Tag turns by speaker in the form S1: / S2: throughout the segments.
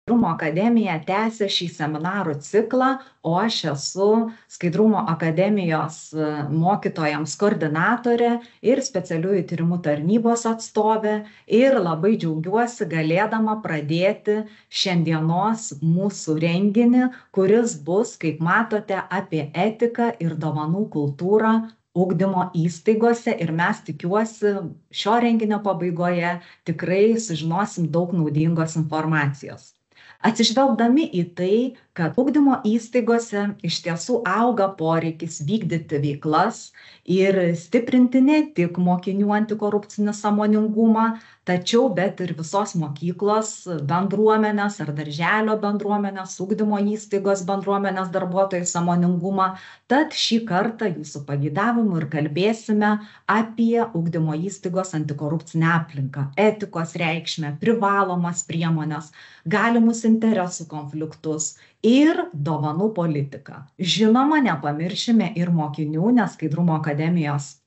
S1: Skaidrumo akademija tęsia šį seminarų ciklą, o aš esu Skaidrumo akademijos mokytojams koordinatorė ir specialiųjų tyrimų tarnybos atstovė ir labai džiaugiuosi galėdama pradėti šiandienos mūsų renginį, kuris bus, kaip matote, apie etiką ir dovanų kultūrą ugdymo įstaigose ir mes tikiuosi šio renginio pabaigoje tikrai sužinosim daug naudingos informacijos. Atsižvelgdami į tai, kad ugdymo įstaigose iš tiesų auga poreikis vykdyti veiklas ir stiprinti ne tik mokinių antikorupcinį sąmoningumą, tačiau bet ir visos mokyklos bendruomenės ar darželio bendruomenės, ugdymo įstaigos bendruomenės darbuotojų sąmoningumą. Tad šį kartą jūsų pageidavimu ir kalbėsime apie ugdymo įstaigos antikorupcinę aplinką, etikos reikšmę, privalomas priemonės, galimus interesų konfliktus ir dovanų politiką. Žinoma, nepamiršime ir mokinių, nes Skaidrumo akademijos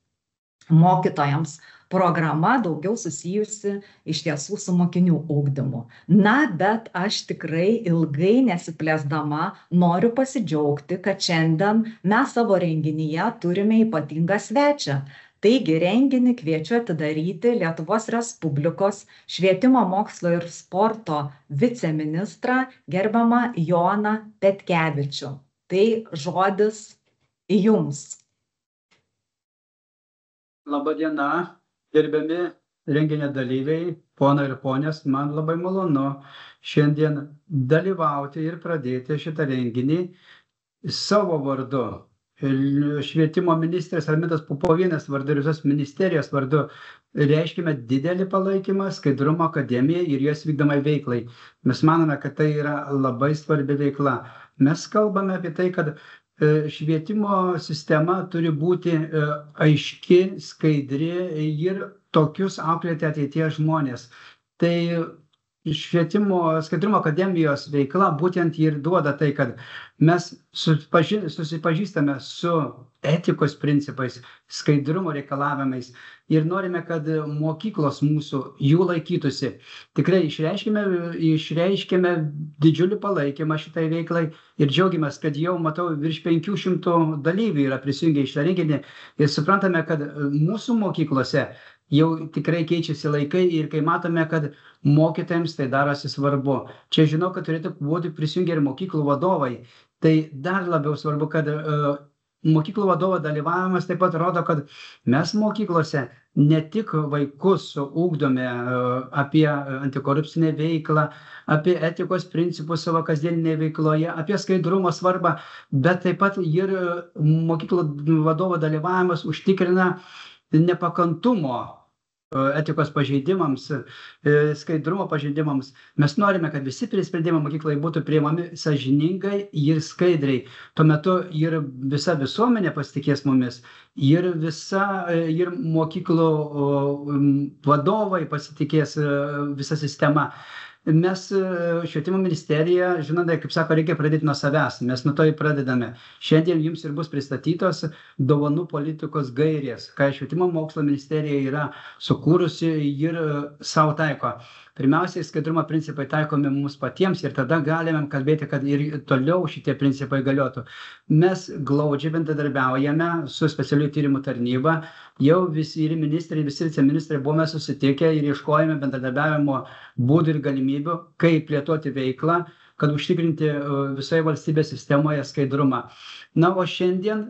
S1: mokytojams programa daugiau susijusi iš tiesų su mokinių ugdymu. Na, bet aš tikrai ilgai nesiplėsdama noriu pasidžiaugti, kad šiandien mes savo renginyje turime ypatingą svečią. Taigi renginį kviečiu atidaryti Lietuvos Respublikos švietimo, mokslo ir sporto viceministrą gerbiamą Joną Petkevičių. Tai žodis jums.
S2: Labą dieną, gerbiami renginio dalyviai, ponai ir ponės, man labai malonu šiandien dalyvauti ir pradėti šitą renginį savo vardu. Švietimo ministrės Armidos Popovienės vardu ir visos ministerijos vardu reiškime didelį palaikymą Skaidrumo akademijai ir jos vykdomai veiklai. Mes manome, kad tai yra labai svarbi veikla. Mes kalbame apie tai, kad švietimo sistema turi būti aiški, skaidri ir tokius auklėti ateities žmonės. Tai Skaidrumo akademijos veikla būtent ir duoda tai, kad mes susipažįstame su etikos principais, skaidrumo reikalavimais ir norime, kad mokyklos mūsų jų laikytųsi. Tikrai išreiškėme didžiulį palaikymą šitai veiklai ir džiaugiamės, kad jau matau virš 500 dalyvių yra prisijungę į šitą renginį ir suprantame, kad mūsų mokyklose jau tikrai keičiasi laikai ir kai matome, kad mokytojams tai darosi svarbu. Čia žinau, kad turėtų būti prisijungę ir mokyklų vadovai. Tai dar labiau svarbu, kad mokyklų vadovo dalyvavimas taip pat rodo, kad mes mokyklose ne tik vaikus ugdome apie antikorupcinę veiklą, apie etikos principus savo kasdieninėje veikloje, apie skaidrumo svarbą, bet taip pat ir mokyklų vadovo dalyvavimas užtikrina nepakantumo etikos pažeidimams, skaidrumo pažeidimams. Mes norime, kad visi sprendimai mokyklai būtų priimami sąžiningai ir skaidriai. Tuo metu ir visa visuomenė pasitikės mumis, ir mokyklų vadovai pasitikės visa sistema. Mes švietimo ministerija, žinote, kaip sako, reikia pradėti nuo savęs. Mes nuo to ir pradedame. Šiandien jums ir bus pristatytos dovanų politikos gairės, ką švietimo mokslo ministerija yra sukūrusi ir savo taiko. Pirmiausiai, skaidrumo principai taikomi mums patiems ir tada galime kalbėti, kad ir toliau šitie principai galiotų. Mes glaudžiai bendradarbiaujame su specialiųjų tyrimų tarnyba. Jau visi ir ministrai, visi viceministrai buvome susitikę ir ieškojame bendradarbiavimo būdų ir galimybių, kaip plėtoti veiklą, kad užtikrinti visoje valstybės sistemoje skaidrumą. Na, o šiandien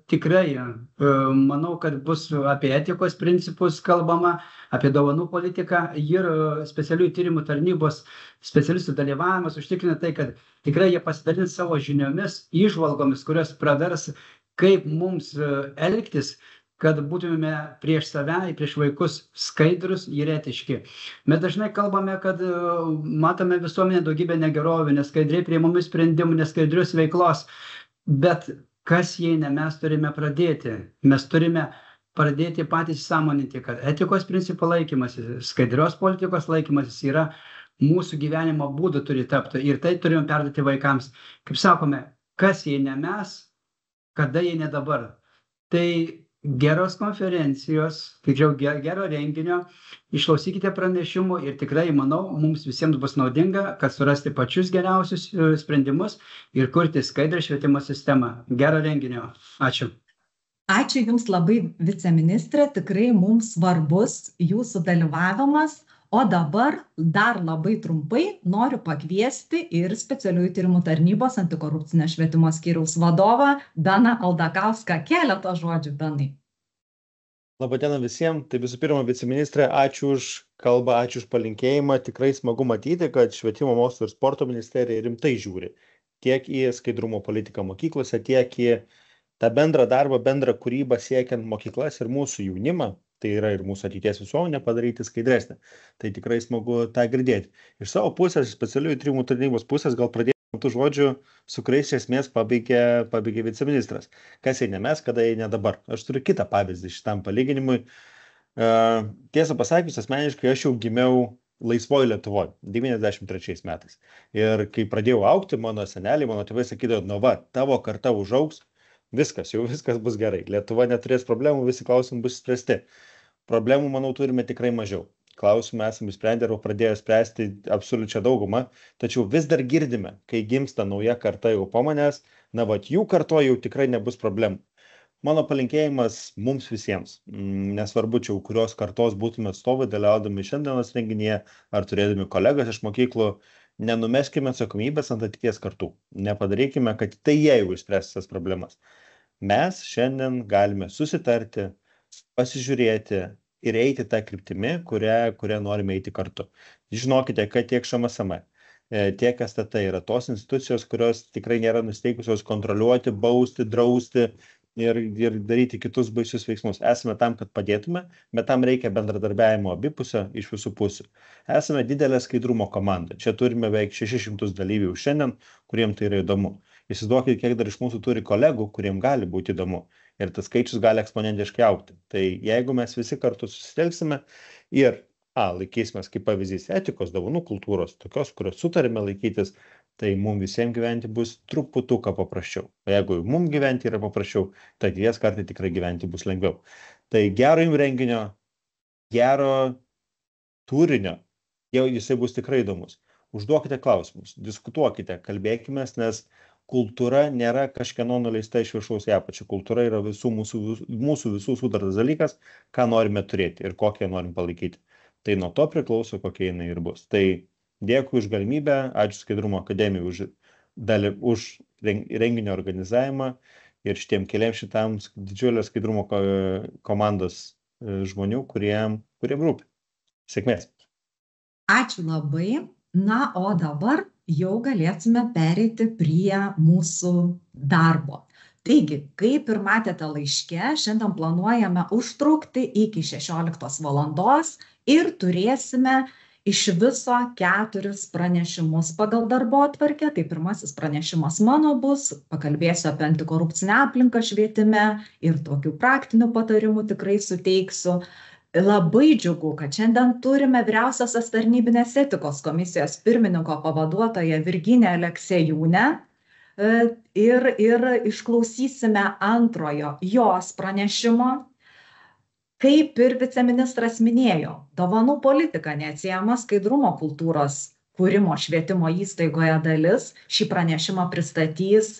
S2: tikrai manau, kad bus apie etikos principus kalbama, apie dovanų politiką ir specialiųjų tyrimų tarnybos specialistų dalyvavimas užtikrina tai, kad tikrai jie pasidalins savo žiniomis, įžvalgomis, kurios pravers, kaip mums elgtis, kad būtume prieš save, prieš vaikus skaidrus ir etiški. Mes dažnai kalbame, kad matome visuomenę daugybę negerovių, neskaidriai priimamų sprendimų, neskaidrius veiklos. Bet kas jei ne mes turime pradėti? Mes turime pradėti patys sąmoninti, kad etikos principų laikymasis, skaidrios politikos laikymasis yra mūsų gyvenimo būdu turi tapti ir tai turime perduoti vaikams. Kaip sakome, kas jei ne mes, kada jei ne dabar? Tai geros konferencijos, tačiau gero renginio, išklausykite pranešimų ir tikrai, manau, mums visiems bus naudinga, kad surasti pačius geriausius sprendimus ir kurti skaidrą švietimo sistemą. Gero renginio. Ačiū.
S1: Ačiū Jums labai, viceministrė, tikrai mums svarbus jūsų dalyvavimas. O dabar dar labai trumpai noriu pakviesti ir specialiųjų tyrimų tarnybos antikorupcinio švietimo skyriaus vadovą Beną Aldakauską. Keletą žodžių, Benai.
S3: Labadiena visiems. Tai visų pirma, viceministrė, ačiū už kalbą, ačiū už palinkėjimą. Tikrai smagu matyti, kad Švietimo mokslo ir sporto ministerija rimtai žiūri tiek į skaidrumo politiką mokyklose, tiek į tą bendrą darbą, bendrą kūrybą siekiant mokyklas ir mūsų jaunimą, tai yra ir mūsų ateities visuomenę padaryti skaidresnę. Tai tikrai smagu tą girdėti. Iš savo pusės, specialiųjų tyrimų tarnybos pusės, gal pradėti tų žodžių, su kuriais iš esmės pabaigė viceministras. Kas jei ne mes, kada jei ne dabar. Aš turiu kitą pavyzdį šitam palyginimui. Tiesą pasakius, asmeniškai aš jau gimiau laisvoje Lietuvoje, 93 metais. Ir kai pradėjau augti, mano seneliai, mano tėvai sakydavo, nu va, tavo karta užaugs, viskas bus gerai. Lietuva neturės problemų, visi klausimai bus spręsti. Problemų, manau, turime tikrai mažiau. Klausimą esame sprendę ir pradėjo spręsti absoliučią daugumą, tačiau vis dar girdime, kai gimsta nauja karta jau po manęs, na vat jų karto jau tikrai nebus problemų. Mano palinkėjimas mums visiems, nesvarbu čia, kurios kartos būtume atstovai, dalyvaudami šiandienos renginyje ar turėdami kolegas iš mokyklų, nenumeskime atsakomybės ant ateities kartų. Nepadarykime, kad tai jie jau išspręs tas problemas. Mes šiandien galime susitarti, pasižiūrėti ir eiti tą kryptimį, kurią norime eiti kartu. Žinokite, kad tiek ŠMSM, tiek STT yra tos institucijos, kurios tikrai nėra nusteikusios kontroliuoti, bausti, drausti ir daryti kitus baisius veiksmus. Esame tam, kad padėtume, bet tam reikia bendradarbiavimo abipusio iš visų pusių. Esame didelė skaidrumo komanda. Čia turime beveik 600 dalyvių šiandien, kuriems tai yra įdomu. Įsivaizduokite, kiek dar iš mūsų turi kolegų, kuriems gali būti įdomu. Ir tas skaičius gali eksponentiškai augti. Tai jeigu mes visi kartu susitelksime ir laikysimės kaip pavyzdys etikos, dovanų kultūros, tokios, kurios sutarime laikytis, tai mums visiems gyventi bus truputuką paprasčiau. O jeigu mums gyventi yra paprasčiau, tai ateities kartai tikrai gyventi bus lengviau. Tai gero jums renginio, gero turinio, jau jisai bus tikrai įdomus. Užduokite klausimus, diskutuokite, kalbėkimės, nes kultūra nėra kažkieno nuleista iš viršaus į apačią. Kultūra yra mūsų visų sutartas dalykas, ką norime turėti ir kokią norim palaikyti. Tai nuo to priklauso, kokia jinai ir bus. Tai dėkui už galimybę, ačiū Skaidrumo akademijai už renginio organizavimą ir šitiem keliams šitam didžiulės Skaidrumo komandos žmonių, kuriem rūpi. Sėkmės.
S1: Ačiū labai. Na, o dabar jau galėtume pereiti prie mūsų darbo. Taigi, kaip ir matėte laiške, šiandien planuojame užtrukti iki 16 valandos ir turėsime iš viso 4 pranešimus pagal darbotvarkę. Tai pirmasis pranešimas mano bus, pakalbėsiu apie antikorupcinę aplinką švietime ir tokių praktinių patarimų tikrai suteiksiu. Labai džiugu, kad šiandien turime vyriausiosios tarnybinės etikos komisijos pirmininko pavaduotoją Virginiją Aleksejūnę ir išklausysime antrojo jos pranešimo. Kaip ir viceministras minėjo, dovanų politika neatsiejama skaidrumo kultūros kūrimo švietimo įstaigoje dalis. Šį pranešimą pristatys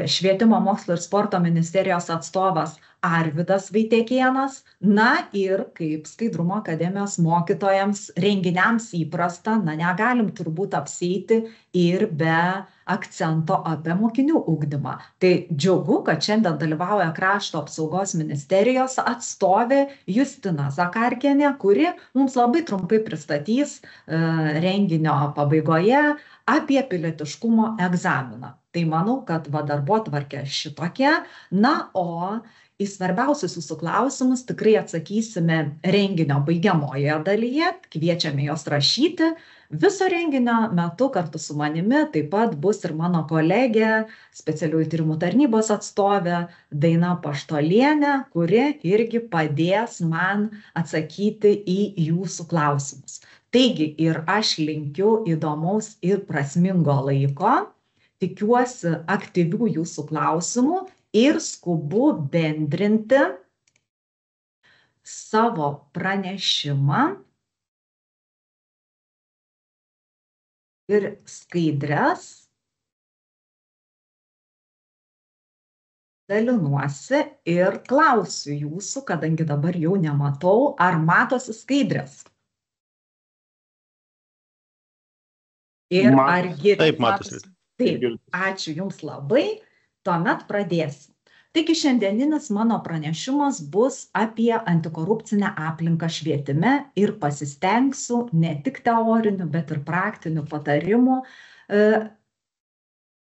S1: Švietimo mokslo ir sporto ministerijos atstovas Arvydas Vaitekėnas. Na ir kaip Skaidrumo akademijos mokytojams renginiams įprasta, negalim turbūt apsieiti ir be akcento apie mokinių ugdymą. Tai džiugu, kad šiandien dalyvauja Krašto apsaugos ministerijos atstovė Justina Zakarkienė, kuri mums labai trumpai pristatys renginio pabaigoje apie pilietiškumo egzaminą. Tai manau, kad darbotvarkė šitokia. Na, o į svarbiausius jūsų klausimus tikrai atsakysime renginio baigiamojoje dalyje. Kviečiame jos rašyti. Viso renginio metu kartu su manimi taip pat bus ir mano kolegė, specialiųjų tyrimų tarnybos atstovė Daina Paštolienė, kuri irgi padės man atsakyti į jūsų klausimus. Taigi ir aš linkiu įdomaus ir prasmingo laiko. Tikiuosi aktyvių jūsų klausimų ir skubu bendrinti savo pranešimą ir skaidres dalinuosi ir klausiu jūsų, kadangi dabar jau nematau, ar matosi skaidrės. Ir ar girdite?
S3: Taip, matosi.
S1: Taip, ačiū Jums labai. Tuomet pradėsim. Taigi šiandieninis mano pranešimas bus apie antikorupcinę aplinką švietime ir pasistengsiu ne tik teorinių, bet ir praktinių patarimų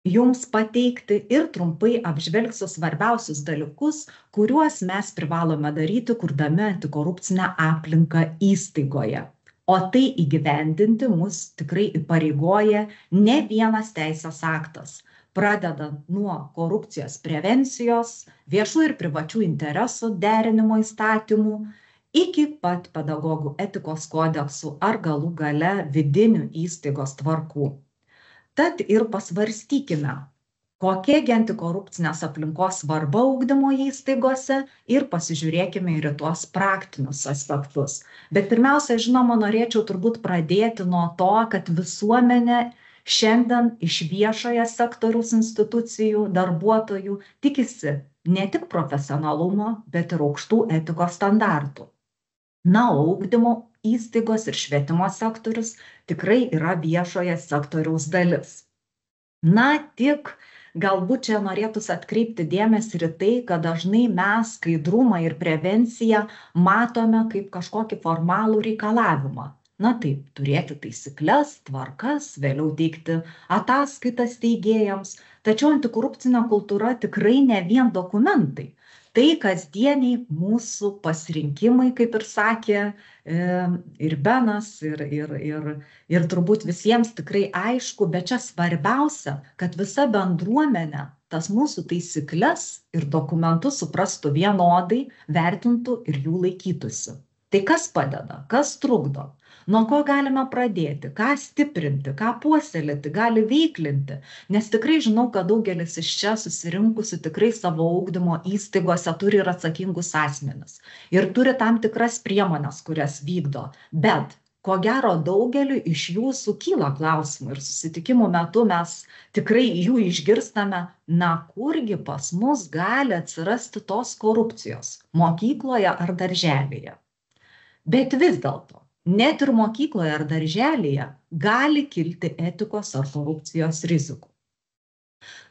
S1: Jums pateikti ir trumpai apžvelgsiu svarbiausius dalykus, kuriuos mes privalome daryti, kurdami antikorupcinę aplinką įstaigoje. O tai įgyvendinti mus tikrai įpareigoja ne vienas teisės aktas, pradedant nuo korupcijos prevencijos, viešų ir privačių interesų derinimo įstatymų, iki pat pedagogų etikos kodeksų ar galų gale vidinių įstaigos tvarkų. Tad ir pasvarstykime, kokia antikorupcinės aplinkos svarba ugdymo įstaigose ir pasižiūrėkime ir į tuos praktinius aspektus. Bet pirmiausia, žinoma, norėčiau turbūt pradėti nuo to, kad visuomenė šiandien iš viešojo sektoriaus institucijų, darbuotojų tikisi ne tik profesionalumo, bet ir aukštų etikos standartų. Na, ugdymo įstaigos ir švietimo sektorius tikrai yra viešojo sektoriaus dalis. Na, tik galbūt čia norėtųsi atkreipti dėmesį ir tai, kad dažnai mes skaidrumą ir prevenciją matome kaip kažkokį formalų reikalavimą. Na taip, turėti taisykles, tvarkas, vėliau teikti ataskaitas teigėjams. Tačiau antikorupcinė kultūra tikrai ne vien dokumentai. Tai kasdieniai mūsų pasirinkimai, kaip ir sakė ir Benas, ir turbūt visiems tikrai aišku, bet čia svarbiausia, kad visa bendruomenė tas mūsų taisykles ir dokumentus suprastų vienodai, vertintų ir jų laikytųsi. Tai kas padeda, kas trukdo? Nuo ko galime pradėti, ką stiprinti, ką puoselėti, gali veiklinti, nes tikrai žinau, kad daugelis iš čia susirinkusių tikrai savo ugdymo įstaigose turi ir atsakingus asmenis ir turi tam tikras priemones, kurias vykdo, bet ko gero daugeliu iš jūsų kyla klausimų ir susitikimų metu mes tikrai jų išgirstame, na kurgi pas mus gali atsirasti tos korupcijos, mokykloje ar darželyje. Bet vis dėlto, net ir mokykloje ar darželyje gali kilti etikos ar korupcijos rizikų.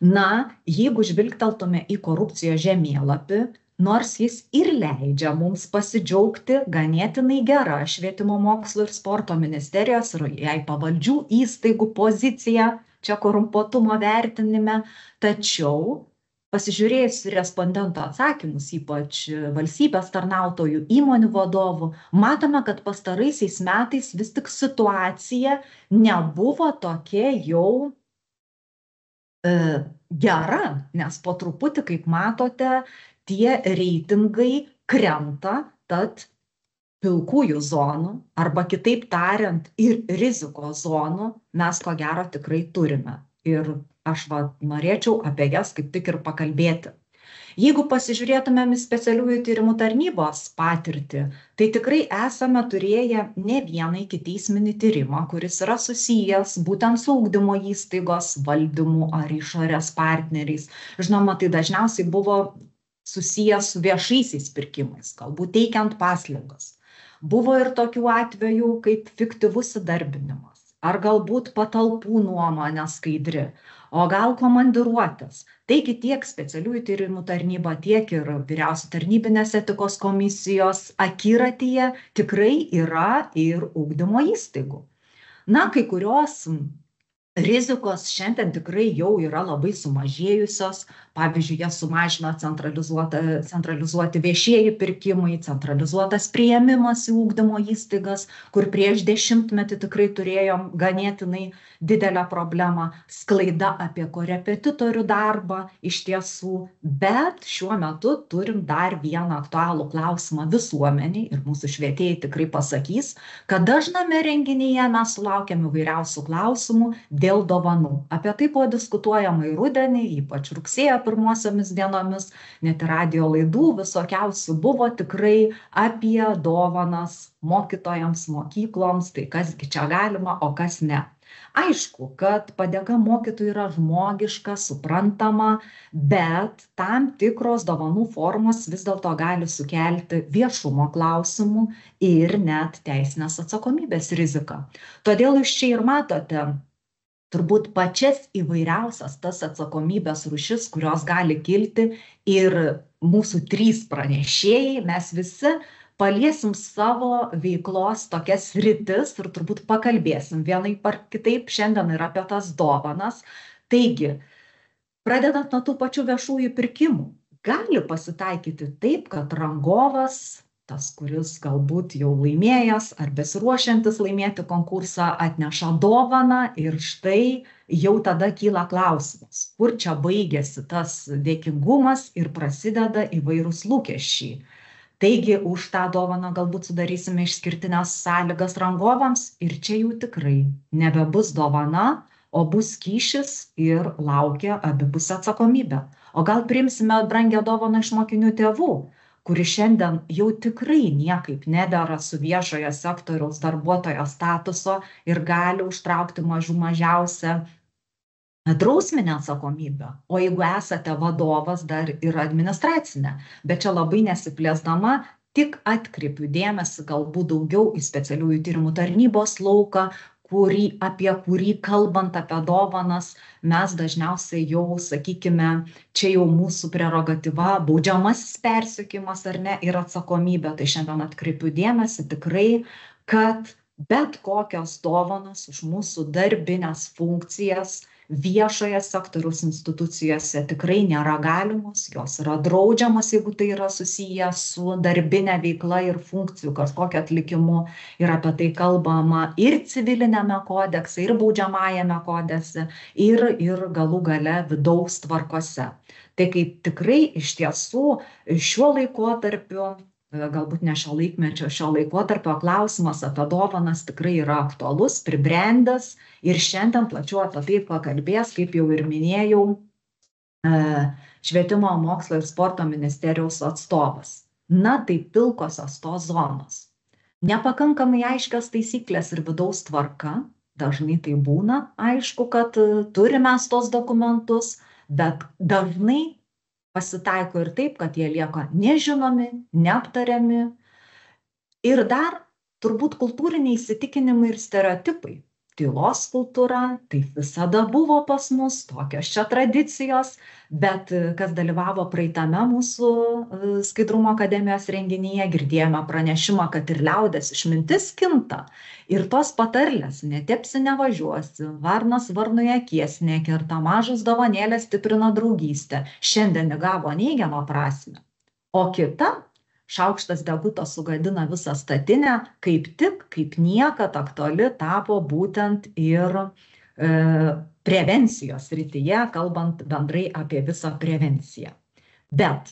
S1: Na, jeigu žvilgteltume į korupcijos žemėlapį, nors jis ir leidžia mums pasidžiaugti ganėtinai gera švietimo mokslo ir sporto ministerijos ir jai pavaldžių įstaigų pozicija čia korumpuotumo vertinime, tačiau pasižiūrėjus respondentų atsakymus, ypač valstybės tarnautojų, įmonių vadovų, matome, kad pastaraisiais metais vis tik situacija nebuvo tokia jau gera, nes po truputį, kaip matote, tie reitingai krenta, tad pilkųjų zonų, arba kitaip tariant, ir rizikos zonų mes ko gero tikrai turime. Ir aš norėčiau apie jas kaip tik ir pakalbėti. Jeigu pasižiūrėtumėm į specialiųjų tyrimų tarnybos patirtį, tai tikrai esame turėję ne vieną ikiteisminį tyrimą, kuris yra susijęs būtent su ugdymo įstaigos valdymu ar išorės partneriais. Žinoma, tai dažniausiai buvo susijęs su viešaisiais pirkimais, galbūt teikiant paslaugas. Buvo ir tokių atvejų kaip fiktyvus įdarbinimas, ar galbūt patalpų nuoma neskaidri, o gal komandiruotės. Taigi tiek specialiųjų tyrimų tarnyba, tiek ir vyriausios tarnybinės etikos komisijos akiratyje tikrai yra ir ugdymo įstaigų. Na, kai kurios rizikos šiandien tikrai jau yra labai sumažėjusios. Pavyzdžiui, jas sumažino centralizuoti viešieji pirkimai, centralizuotas priėmimas į ugdymo įstaigas, kur prieš 10 metų tikrai turėjom ganėtinai didelę problemą, sklaida apie korepetitorių darbą iš tiesų, bet šiuo metu turim dar vieną aktualų klausimą visuomeniai ir mūsų švietėjai tikrai pasakys, kad dažname renginyje mes sulaukiam įvairiausių klausimų dėl dovanų. Apie tai buvo diskutuojama į rudenį, ypač rugsėjo pirmosiomis dienomis, net ir radijo laidų visokiausių buvo tikrai apie dovanas mokytojams, mokykloms, tai kasgi čia galima, o kas ne. Aišku, kad padėka mokytojui yra žmogiška, suprantama, bet tam tikros dovanų formos vis dėlto gali sukelti viešumo klausimų ir net teisinės atsakomybės riziką. Todėl jūs čia ir matote turbūt pačias įvairiausias tas atsakomybės rūšis, kurios gali kilti, ir mūsų 3 pranešėjai, mes visi paliesim savo veiklos tokias sritis ir turbūt pakalbėsim vienaip ar kitaip šiandien ir apie tas dovanas. Taigi, pradedant nuo tų pačių viešųjų pirkimų, gali pasitaikyti taip, kad rangovas, tas, kuris galbūt jau laimėjęs ar besiruošiantis laimėti konkursą, atneša dovaną ir štai jau tada kyla klausimas, kur čia baigėsi tas dėkingumas ir prasideda įvairūs lūkesčiai. Taigi, už tą dovaną galbūt sudarysime išskirtinės sąlygas rangovams ir čia jau tikrai nebebus dovana, o bus kyšis ir laukia abipusė atsakomybė. O gal priimsime brangią dovaną iš mokinių tėvų, kuri šiandien jau tikrai niekaip nedera su viešojo sektoriaus darbuotojo statuso ir gali užtraukti mažiausią drausminę atsakomybę, o jeigu esate vadovas, dar ir administracinę. Bet čia labai nesiplėsdama, tik atkreipiu dėmesį galbūt daugiau į specialiųjų tyrimų tarnybos lauką, apie kurį kalbant apie dovanas, mes dažniausiai jau, sakykime, čia jau mūsų prerogatyva, baudžiamasis persekiojimas ar ne, ir atsakomybė. Tai šiandien atkreipiu dėmesį tikrai, kad bet kokios dovanos už mūsų darbinės funkcijas viešoje sektoriaus institucijose tikrai nėra galimos, jos yra draudžiamos, jeigu tai yra susiję su darbinė veikla ir funkcijų kažkokio atlikimu. Ir apie tai kalbama ir civilinėme kodekse, ir baudžiamajame kodekse, ir galų gale vidaus tvarkose. Tai kaip tikrai iš tiesų šiuo laikotarpiu, galbūt ne šio laikmečio, šio laikotarpio klausimas apie dovanas tikrai yra aktualus, pribrendęs ir šiandien plačiau apie tai pakalbės, kaip jau ir minėjau, Švietimo, mokslo ir sporto ministerijos atstovas. Na, tai pilkosios tos zonos. Nepakankamai aiškios taisyklės ir vidaus tvarka, dažnai tai būna, aišku, kad turime tos dokumentus, bet dažnai pasitaiko ir taip, kad jie lieka nežinomi, neaptariami. Ir dar turbūt kultūriniai įsitikinimai ir stereotipai. Tylos kultūra, taip visada buvo pas mus, tokios čia tradicijos, bet kas dalyvavo praeitame mūsų Skaidrumo akademijos renginyje, girdėjome pranešimą, kad ir liaudės išmintis kinta. Ir tos patarlės, netepsi nevažiuosi, varnas varnui akies nekerta, mažos dovanėlės stiprina draugystę, šiandien įgavo neigiamą prasmę. O kita, šaukštas deguto sugadina visą statinę, kaip tik, kaip niekad aktuali tapo būtent ir prevencijos srityje, kalbant bendrai apie visą prevenciją. Bet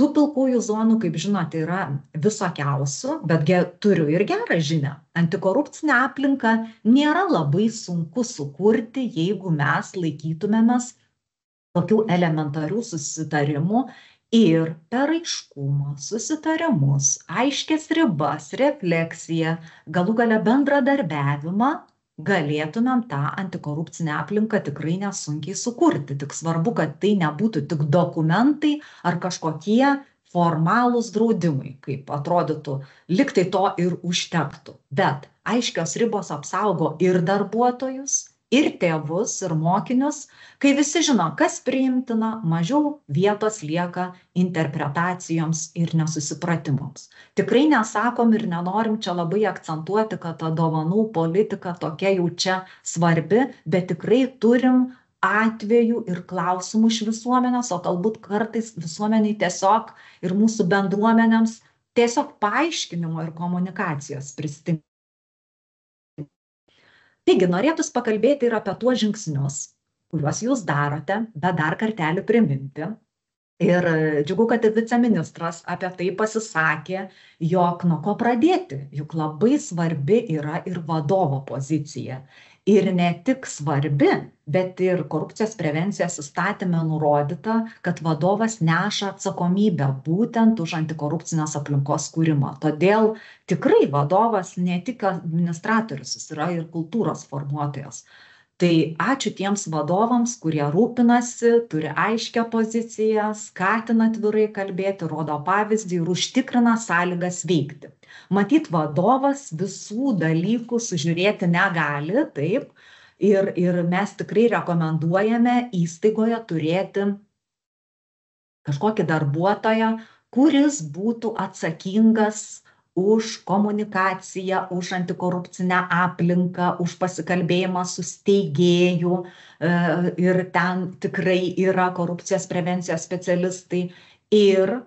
S1: tų pilkųjų zonų, kaip žinote, yra visokiausių, bet turiu ir gerą žinią. Antikorupcinę aplinką nėra labai sunku sukurti, jeigu mes laikytumėmės tokių elementarių susitarimų ir per aiškumą, susitarimus, aiškias ribas, refleksiją, galų gale bendradarbiavimą galėtumėm tą antikorupcinę aplinką tikrai nesunkiai sukurti. Tik svarbu, kad tai nebūtų tik dokumentai ar kažkokie formalūs draudimai, kaip atrodytų, lyg tai to ir užtektų. Bet aiškios ribos apsaugo ir darbuotojus, ir tėvus, ir mokinius, kai visi žino, kas priimtina, mažiau vietos lieka interpretacijoms ir nesusipratimams. Tikrai nesakom ir nenorim čia labai akcentuoti, kad ta dovanų politika tokia jau čia svarbi, bet tikrai turim atvejų ir klausimų iš visuomenės, o galbūt kartais visuomeniai tiesiog ir mūsų bendruomenėms tiesiog paaiškinimo ir komunikacijos pristinga. Taigi, norėtųsi pakalbėti ir apie tuos žingsnius, kuriuos jūs darote, bet dar kartelį priminti. Ir džiugu, kad ir viceministras apie tai pasisakė, jog nuo ko pradėti, juk labai svarbi yra ir vadovo pozicija. Ir ne tik svarbi, bet ir korupcijos prevencijos įstatyme nurodyta, kad vadovas neša atsakomybę būtent už antikorupcinės aplinkos kūrimą. Todėl tikrai vadovas ne tik administratorius, jis yra ir kultūros formuotojas. Tai ačiū tiems vadovams, kurie rūpinasi, turi aiškią poziciją, skatina atvirai kalbėti, rodo pavyzdį ir užtikrina sąlygas veikti. Matyt, vadovas visų dalykų sužiūrėti negali, taip, ir mes tikrai rekomenduojame įstaigoje turėti kažkokį darbuotoją, kuris būtų atsakingas už komunikaciją, už antikorupcinę aplinką, už pasikalbėjimą su steigėju, ir ten tikrai yra korupcijos prevencijos specialistai. Ir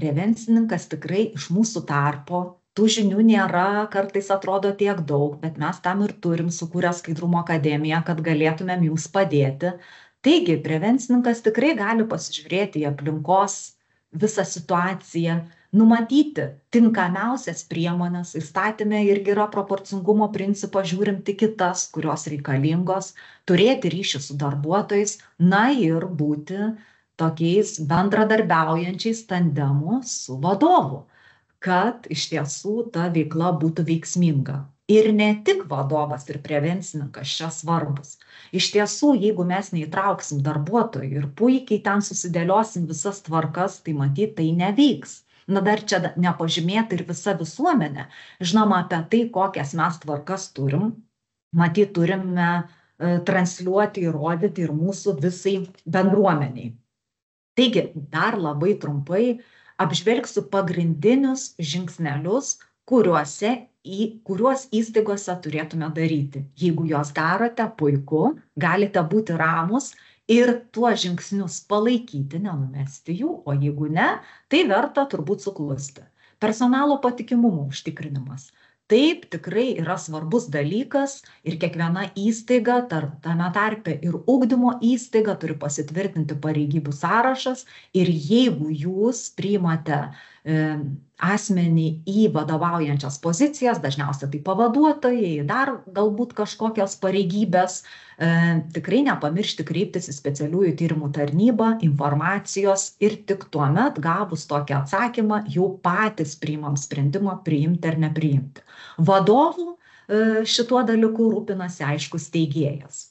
S1: prevencininkas tikrai iš mūsų tarpo, tų žinių nėra, kartais atrodo tiek daug, bet mes tam ir turim sukūrę Skaidrumo akademiją, kad galėtumėm jums padėti. Taigi, prevencininkas tikrai gali pasižiūrėti į aplinkos visą situaciją, numatyti tinkamiausias priemonės, įstatyme irgi yra proporcingumo principo, žiūrim tik kitas, kurios reikalingos, turėti ryšį su darbuotojais, na ir būti tokiais bendradarbiaujančiais tandemu su vadovu, kad iš tiesų ta veikla būtų veiksminga. Ir ne tik vadovas ir prevencininkas čia svarbus. Iš tiesų, jeigu mes neįtrauksim darbuotojų ir puikiai ten susidėliosim visas tvarkas, tai matyt, tai neveiks. Na dar čia nepažymėta ir visa visuomenė. Žinoma, apie tai, kokias mes tvarkas turim, matyt, turime transliuoti, įrodyti ir mūsų visai bendruomeniai. Taigi, dar labai trumpai apžvelgsiu pagrindinius žingsnelius, kuriuos įstaigose turėtume daryti. Jeigu juos darote, puiku, galite būti ramūs ir tuos žingsnius palaikyti, nenumesti jų, o jeigu ne, tai verta turbūt suklusti. Personalo patikimumo užtikrinimas. Taip, tikrai yra svarbus dalykas ir kiekviena įstaiga, tame tarpe ir ugdymo įstaiga, turi pasitvirtinti pareigybių sąrašas ir jeigu jūs priimate asmenį į vadovaujančias pozicijas, dažniausiai tai pavaduotojai, dar galbūt kažkokios pareigybės, tikrai nepamiršti kreiptis į specialiųjų tyrimų tarnybą, informacijos ir tik tuomet gavus tokį atsakymą jau patys priimam sprendimą priimti ar nepriimti. Vadovų šituo dalyku rūpinasi aiškus steigėjas.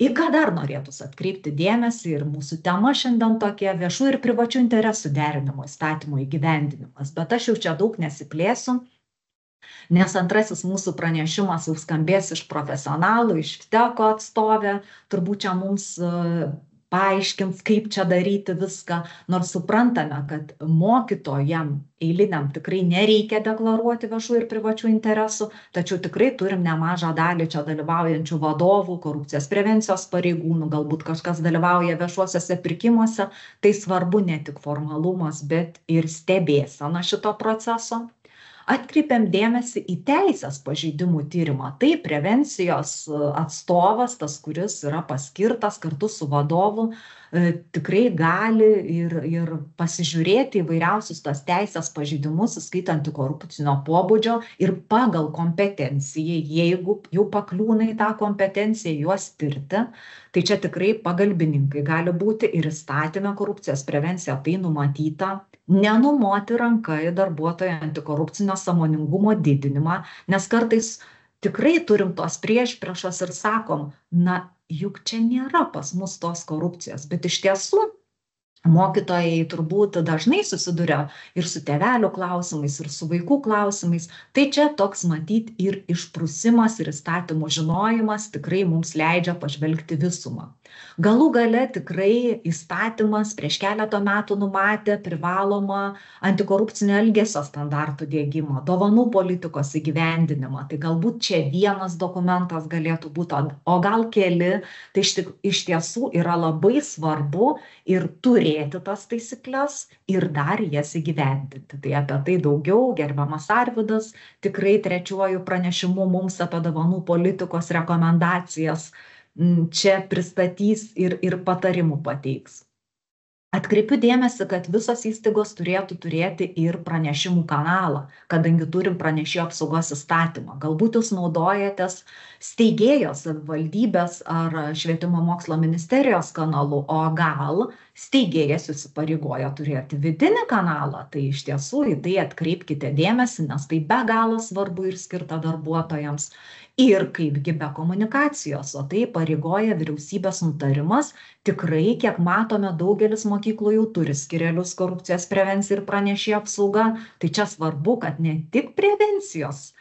S1: Į ką dar norėtųsi atkreipti dėmesį ir mūsų tema šiandien tokia viešų ir privačių interesų derinimo įstatymų įgyvendinimas, bet aš jau čia daug nesiplėsiu, nes antrasis mūsų pranešimas jau skambės iš profesionalų, iš FTECO atstovė, turbūt čia mums paaiškins, kaip čia daryti viską, nors suprantame, kad mokytojam eiliniam tikrai nereikia deklaruoti viešų ir privačių interesų, tačiau tikrai turim nemažą dalį čia dalyvaujančių vadovų, korupcijos prevencijos pareigūnų, galbūt kažkas dalyvauja viešuosiuose pirkimuose, tai svarbu ne tik formalumas, bet ir stebėsena šito proceso. Atkreipiam dėmesį į teisės pažeidimų tyrimą. Tai prevencijos atstovas, tas, kuris yra paskirtas kartu su vadovu, tikrai gali ir pasižiūrėti įvairiausius tas teisės pažeidimus, įskaitant korupcinio pobūdžio ir pagal kompetenciją, jeigu jau pakliūna į tą kompetenciją, juos tirti, tai čia tikrai pagalbininkai gali būti ir įstatyme korupcijos prevencija tai numatyta. Nenumoti ranką į darbuotojo antikorupcinio sąmoningumo didinimą, nes kartais tikrai turim tos priešpriešos ir sakom, na, juk čia nėra pas mus tos korupcijos, bet iš tiesų mokytojai turbūt dažnai susiduria ir su tėvelių klausimais, ir su vaikų klausimais, tai čia toks matyt ir išprusimas, ir įstatymų žinojimas tikrai mums leidžia pažvelgti visumą. Galų gale tikrai įstatymas prieš keletą metų numatė privalomą antikorupcinio elgesio standartų diegimą, dovanų politikos įgyvendinimą, tai galbūt čia vienas dokumentas galėtų būti, o gal keli, tai iš tiesų yra labai svarbu ir turėti tas taisyklės ir dar jas įgyvendinti. Tai apie tai daugiau gerbiamas Arvydas tikrai trečiuoju pranešimu mums apie dovanų politikos rekomendacijas čia pristatys ir patarimų pateiks. Atkreipiu dėmesį, kad visos įstaigos turėtų turėti ir pranešimų kanalą, kadangi turim pranešėjų apsaugos įstatymą. Galbūt jūs naudojatės steigėjo savivaldybės ar švietimo mokslo ministerijos kanalu, o gal steigėjas įsipareigoja turėti vidinį kanalą. Tai iš tiesų į tai atkreipkite dėmesį, nes tai be galo svarbu ir skirta darbuotojams. Ir kaipgi be komunikacijos, o tai pareigoja vyriausybės nutarimas. Tikrai, kiek matome, daugelis mokyklų jau turi skyrelius korupcijos prevencija ir pranešėjų apsauga. Tai čia svarbu, kad ne tik prevencijos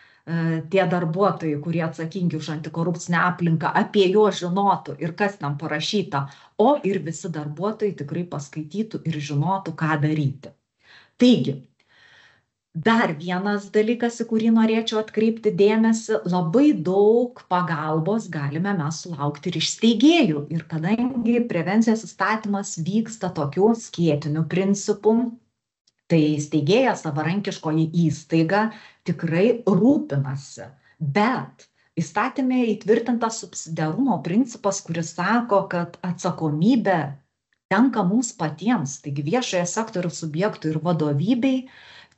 S1: tie darbuotojai, kurie atsakingi už antikorupcinę aplinką, apie juos žinotų ir kas ten parašyta, o ir visi darbuotojai tikrai paskaitytų ir žinotų, ką daryti. Taigi, dar vienas dalykas, į kurį norėčiau atkreipti dėmesį, labai daug pagalbos galime mes sulaukti ir iš steigėjų. Ir kadangi prevencijos įstatymas vyksta tokiu skėtiniu principu, tai steigėjas, savarankiškoji įstaiga tikrai rūpinasi. Bet įstatyme įtvirtintas subsidiarumo principas, kuris sako, kad atsakomybė tenka mums patiems, taigi viešojo sektoriaus subjektų ir vadovybei,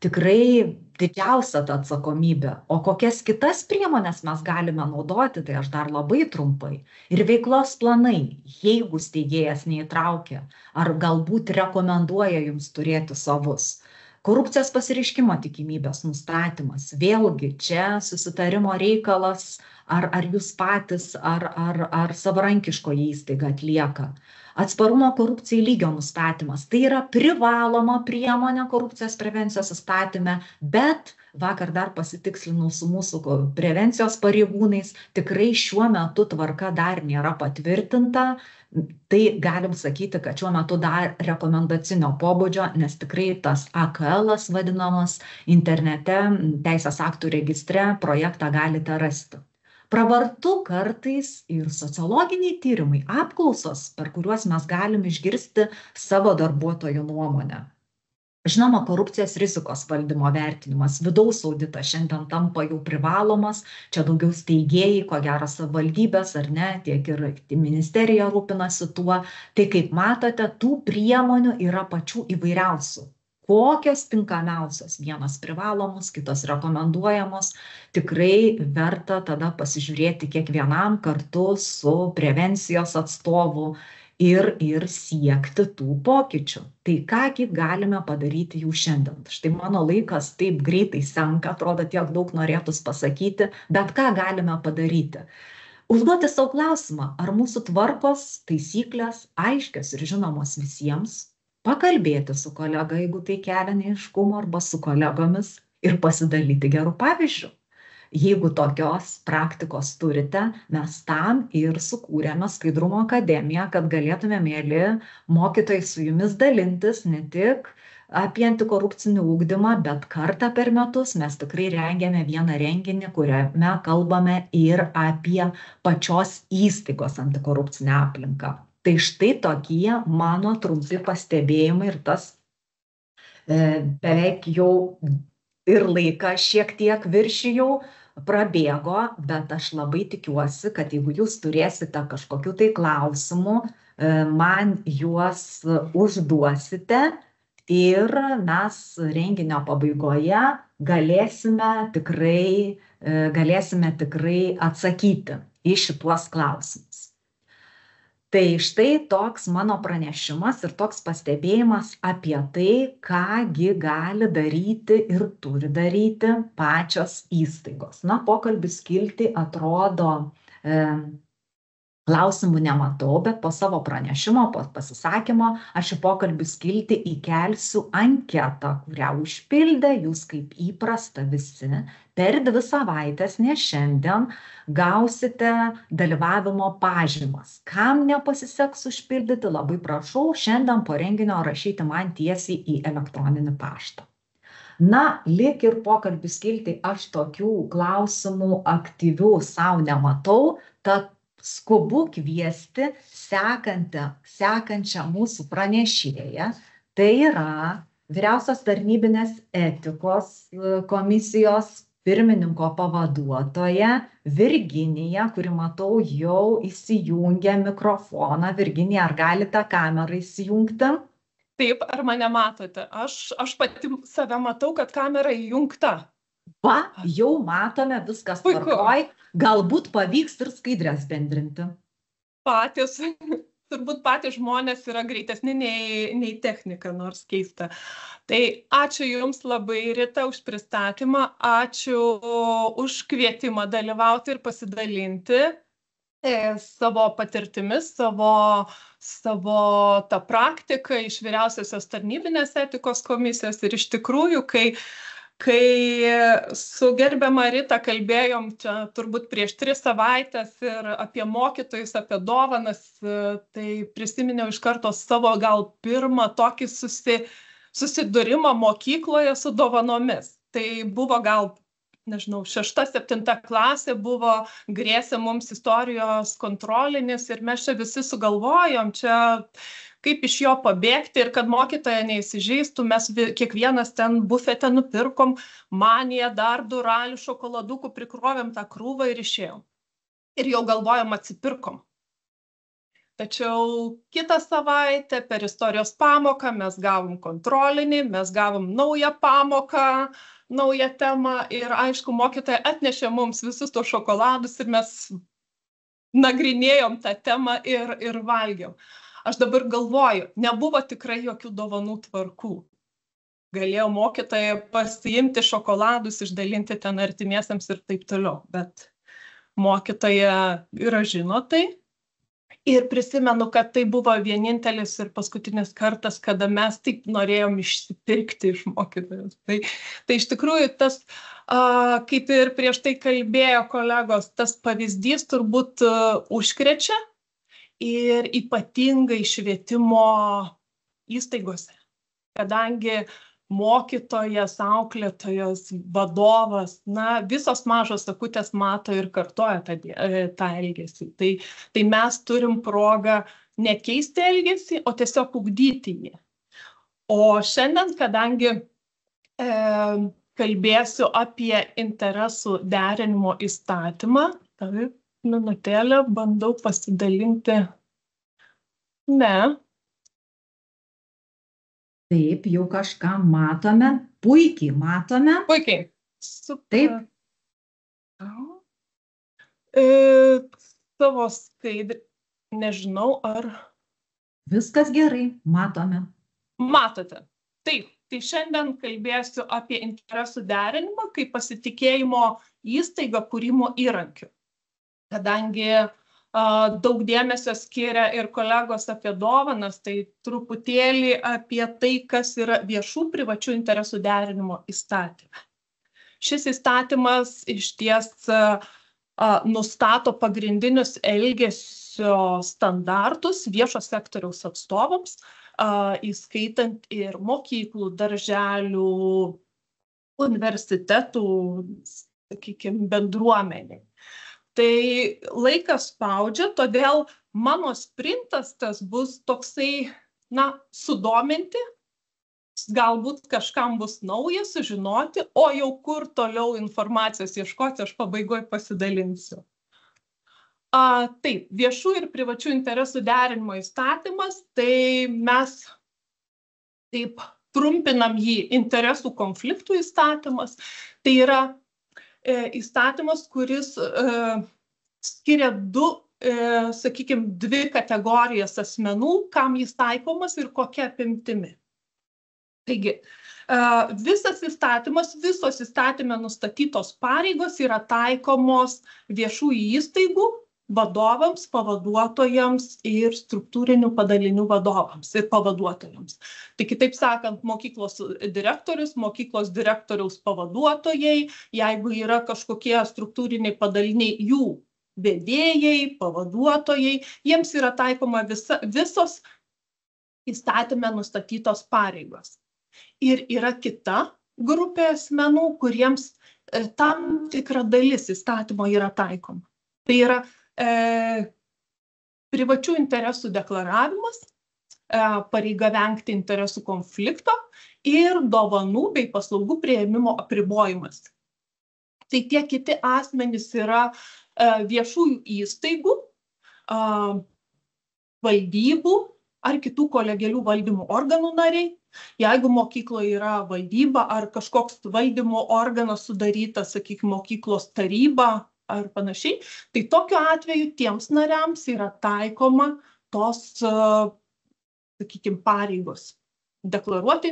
S1: tikrai didžiausia ta atsakomybė. O kokias kitas priemonės mes galime naudoti, tai aš dar labai trumpai. Ir veiklos planai, jeigu steigėjas neįtraukia, ar galbūt rekomenduoja jums turėti savus. Korupcijos pasireiškimo tikimybės nustatymas. Vėlgi, čia susitarimo reikalas, ar jūs patys, ar savarankiškoji įstaiga atlieka. Atsparumo korupcijai lygio nustatymas. Tai yra privaloma priemonė korupcijos prevencijos įstatyme, bet vakar dar pasitikslinau su mūsų prevencijos pareigūnais, tikrai šiuo metu tvarka dar nėra patvirtinta. Tai galim sakyti, kad šiuo metu dar rekomendacinio pobūdžio, nes tikrai tas AKL-as vadinamas internete, teisės aktų registre projektą galite rasti. Pravartu kartais ir sociologiniai tyrimai, apklausos, per kuriuos mes galim išgirsti savo darbuotojų nuomonę. Žinoma, korupcijos rizikos valdymo vertinimas, vidaus auditas šiandien tampa jau privalomas, čia daugiau steigėjai, ko gero savivaldybės ar ne, tiek ir ministerija rūpinasi tuo. Tai kaip matote, tų priemonių yra pačių įvairiausių. Kokios tinkamiausios, vienos privalomos, kitos rekomenduojamos, tikrai verta tada pasižiūrėti kiekvienam kartu su prevencijos atstovu ir siekti tų pokyčių. Tai kągi galime padaryti jau šiandien. Štai mano laikas taip greitai senka, atrodo tiek daug norėtus pasakyti, bet ką galime padaryti? Užduoti savo klausimą, ar mūsų tvarkos, taisyklės aiškios ir žinomos visiems? Pakalbėti su kolega, jeigu tai kelia neaiškumo, arba su kolegomis ir pasidalyti gerų pavyzdžių. Jeigu tokios praktikos turite, mes tam ir sukūrėme Skaidrumo akademiją, kad galėtume, mieli mokytojai, su jumis dalintis ne tik apie antikorupcinį ugdymą, bet kartą per metus mes tikrai rengiame vieną renginį, kuriame kalbame ir apie pačios įstaigos antikorupcinę aplinką. Tai štai tokie mano trumpi pastebėjimai ir tas beveik jau ir laiką šiek tiek viršijau, prabėgo, bet aš labai tikiuosi, kad jeigu jūs turėsite kažkokių tai klausimų, man juos užduosite ir mes renginio pabaigoje galėsime tikrai atsakyti į šituos klausimus. Tai štai toks mano pranešimas ir toks pastebėjimas apie tai, kągi gali daryti ir turi daryti pačios įstaigos. Na, pokalbių skiltį atrodo, klausimų nematau, bet po savo pranešimo, po pasisakymo, aš į pokalbių skiltį įkelsiu anketą, kurią užpildę jūs kaip įprasta visi per 2 savaitės, ne šiandien, gausite dalyvavimo pažymas. Kam nepasiseks užpildyti, labai prašau, šiandien po renginio rašyti man tiesiai į elektroninį paštą. Na, lyg ir pokalbių skiltį aš tokių klausimų aktyvių savo nematau, tad skubu kviesti sekančią mūsų pranešėją, tai yra Vyriausios tarnybinės etikos komisijos pirmininko pavaduotoja Virginija, kuri matau jau įsijungia mikrofoną. Virginija, ar galite kamerą įsijungti?
S4: Taip, ar mane matote? Aš pati save matau, kad kamera įjungta.
S1: Va, jau matome, viskas
S4: Puiku.
S1: tvarkoj. Galbūt pavyks ir skaidrės bendrinti.
S4: Patys, turbūt patys žmonės yra greitesni nei technika, nors keista. Tai ačiū Jums labai, Rita, už pristatymą, ačiū už kvietimą dalyvauti ir pasidalinti savo patirtimis, savo tą praktiką iš Vyriausiosios tarnybinės etikos komisijos. Ir iš tikrųjų, kai su gerbiama Rita kalbėjom čia turbūt prieš 3 savaitės ir apie mokytojus, apie dovanas, tai prisiminiau iš karto savo gal pirmą tokį susidūrimą mokykloje su dovanomis. Tai buvo gal, nežinau, 6-7 klasė, buvo grėsė mums istorijos kontrolinis ir mes čia visi sugalvojom čia, kaip iš jo pabėgti ir kad mokytoja neįsižeistų, mes kiekvienas ten bufete nupirkom maniją, dar 2 ralių šokoladukų, prikrovėm tą krūvą ir išėjom. Ir jau galvojom atsipirkom. Tačiau kitą savaitę per istorijos pamoką mes gavom kontrolinį, mes gavom naują pamoką, naują temą ir aišku, mokytoja atnešė mums visus tos šokoladus ir mes nagrinėjom tą temą ir valgiom. Aš dabar galvoju, nebuvo tikrai jokių dovanų tvarkų. Galėjo mokytoja pasiimti šokoladus, išdalinti ten artimiesiems ir taip toliau, bet mokytoja grąžino tai. Ir prisimenu, kad tai buvo vienintelis ir paskutinis kartas, kada mes taip norėjom išsipirkti iš mokytojos. Tai iš tikrųjų tas, kaip ir prieš tai kalbėjo kolegos, tas pavyzdys turbūt užkrečia ir ypatingai švietimo įstaigose, kadangi mokytojas, auklėtojas, vadovas, na, visos mažos akutės mato ir kartoja tą elgesį. Tai mes turim progą nekeisti elgesį, o tiesiog ugdyti jį. O šiandien, kadangi kalbėsiu apie interesų derinimo įstatymą, taip, minutėlę, bandau pasidalinti. Ne.
S1: Taip, jau kažką matome, puikiai matome.
S4: Puikiai.
S1: Taip.
S4: Savo skaidrį, nežinau, ar...
S1: Viskas gerai, matome.
S4: Matote. Taip, tai šiandien kalbėsiu apie interesų derinimą kaip pasitikėjimo įstaigą kūrimo įrankiu. Kadangi daug dėmesio skiria ir kolegos apie dovanas, tai truputėlį apie tai, kas yra viešų privačių interesų derinimo įstatyme. Šis įstatymas išties nustato pagrindinius elgesio standartus viešo sektoriaus atstovams, įskaitant ir mokyklų, darželių, universitetų, sakykime, bendruomenė. Tai laikas spaudžia, todėl mano sprintas tas bus toksai, na, sudominti, galbūt kažkam bus nauja sužinoti, o jau kur toliau informacijos ieškoti, aš pabaigoje pasidalinsiu. Taip, viešų ir privačių interesų derinimo įstatymas, tai mes taip trumpinam jį interesų konfliktų įstatymas, tai yra įstatymas, kuris skiria sakykime, 2 kategorijas asmenų, kam jis taikomas ir kokia apimtimi. Taigi, visos įstatyme nustatytos pareigos yra taikomos viešųjų įstaigų vadovams, pavaduotojams ir struktūrinių padalinių vadovams ir pavaduotojams. Tai kitaip sakant, mokyklos direktoriaus pavaduotojai, jeigu yra kažkokie struktūriniai padaliniai, jų vedėjai, pavaduotojai, jiems yra taikoma visos įstatyme nustatytos pareigos. Ir yra kita grupė asmenų, kuriems tam tikra dalis įstatymo yra taikoma. Tai yra privačių interesų deklaravimas, pareiga vengti interesų konflikto ir dovanų bei paslaugų priėmimo apribojimas. Tai tie kiti asmenys yra viešųjų įstaigų, valdybų ar kitų kolegialių valdymo organų nariai. Jeigu mokykloje yra valdyba ar kažkoks valdymo organas sudarytas, sakykime, mokyklos taryba ar panašiai, tai tokiu atveju tiems nariams yra taikoma tos, sakykime, pareigos. Deklaruoti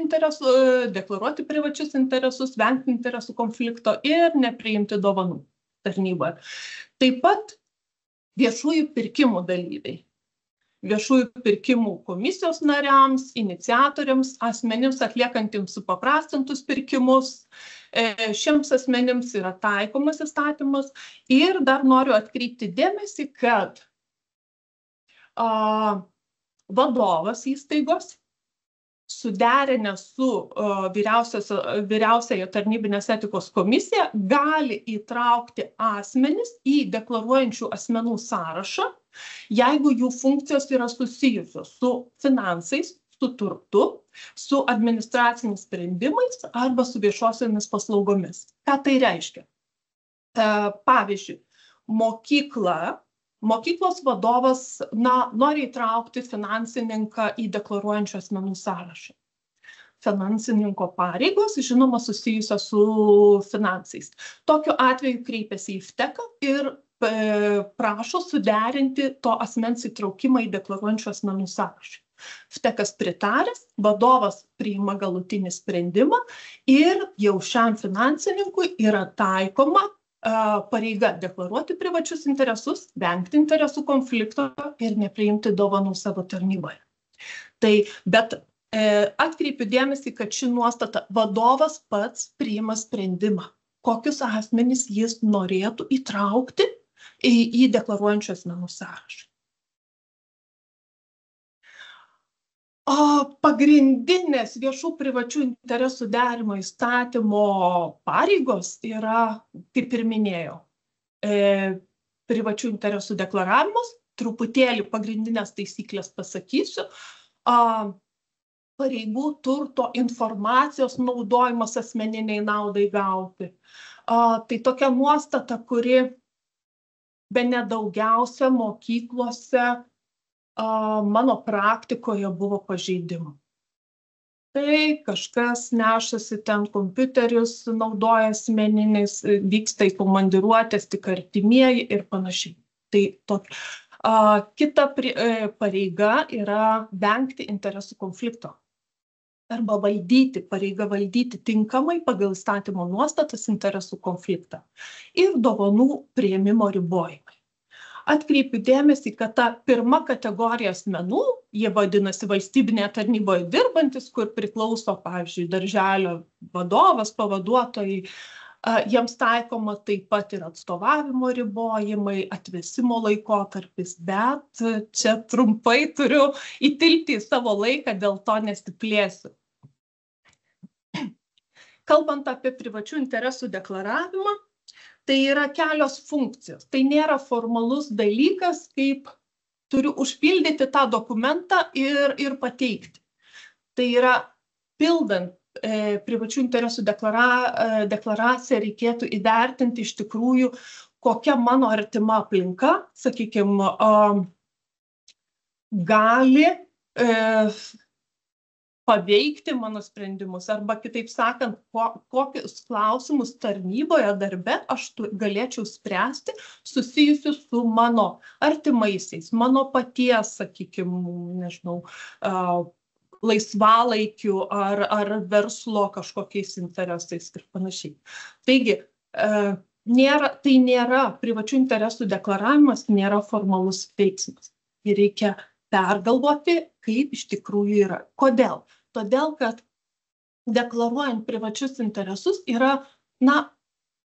S4: privačius interesus, vengti interesų konflikto ir nepriimti dovanų tarnyboje. Taip pat viešųjų pirkimų dalyviai. Viešųjų pirkimų komisijos nariams, iniciatoriams, asmenims atliekantiems supaprastintus pirkimus. Šiems asmenims yra taikomas įstatymas ir dar noriu atkreipti dėmesį, kad vadovas įstaigos suderinę su vyriausiąją tarnybinės etikos komisija gali įtraukti asmenis į deklaruojančių asmenų sąrašą, jeigu jų funkcijos yra susijusios su finansais, su turtu, su administraciniais sprendimais arba su viešosiomis paslaugomis. Ką tai reiškia? Pavyzdžiui, mokyklos vadovas nori įtraukti finansininką į deklaruojančių asmenų sąrašą. Finansininko pareigos, žinoma, susijusios su finansais. Tokiu atveju kreipiasi į FTECą ir prašo suderinti to asmens įtraukimą į deklaruojančių asmenų sąrašą. FTECas pritaręs, vadovas priima galutinį sprendimą ir jau šiam finansininkui yra taikoma pareiga deklaruoti privačius interesus, vengti interesų konflikto ir nepriimti dovanų savo tarnyboje. Bet atkreipiu dėmesį, kad ši nuostata vadovas pats priima sprendimą, kokius asmenys jis norėtų įtraukti į deklaruojančių asmenų sąrašą. Pagrindinės viešų privačių interesų derimo įstatymo pareigos yra, kaip ir minėjau, privačių interesų deklaravimas, truputėlį pagrindinės taisyklės pasakysiu, pareigų turto informacijos naudojimas asmeniniai naudai gauti. Tai tokia nuostata, kuri bene daugiausia mokyklose mano praktikoje buvo pažeidimų. Tai kažkas nešasi ten kompiuterius, naudoja asmeniniais, vyksta į komandiruotės, tik artimieji ir panašiai. Kita pareiga yra vengti interesų konflikto arba pareiga valdyti tinkamai pagal įstatymo nuostatas interesų konfliktą ir dovanų priėmimo ribojimai. Atkreipiu dėmesį, kad ta pirma kategorija asmenų, jie vadinasi valstybinėje tarnyboje dirbantis, kur priklauso, pavyzdžiui, darželio vadovas, pavaduotojai, jiems taikoma taip pat ir atstovavimo ribojimai, atvesimo laikotarpis, bet čia trumpai turiu įtilpti į savo laiką, dėl to nesiplėsiu. Kalbant apie privačių interesų deklaravimą, tai yra kelios funkcijos. Tai nėra formalus dalykas, kaip turiu užpildyti tą dokumentą ir pateikti. Tai yra, pildant privačių interesų deklaraciją reikėtų įvertinti iš tikrųjų, kokia mano artima aplinka, sakykime, gali paveikti mano sprendimus, arba kitaip sakant, kokius klausimus tarnyboje darbe aš galėčiau spręsti susijusius su mano artimaisiais, mano paties, sakykime, nežinau, laisvalaikiu ar verslo kažkokiais interesais ir panašiai. Taigi, tai nėra privačių interesų deklaravimas, nėra formalus veiksmas. Ir reikia pergalvoti, kaip iš tikrųjų yra. Kodėl? Todėl, kad deklaruojant privačius interesus yra,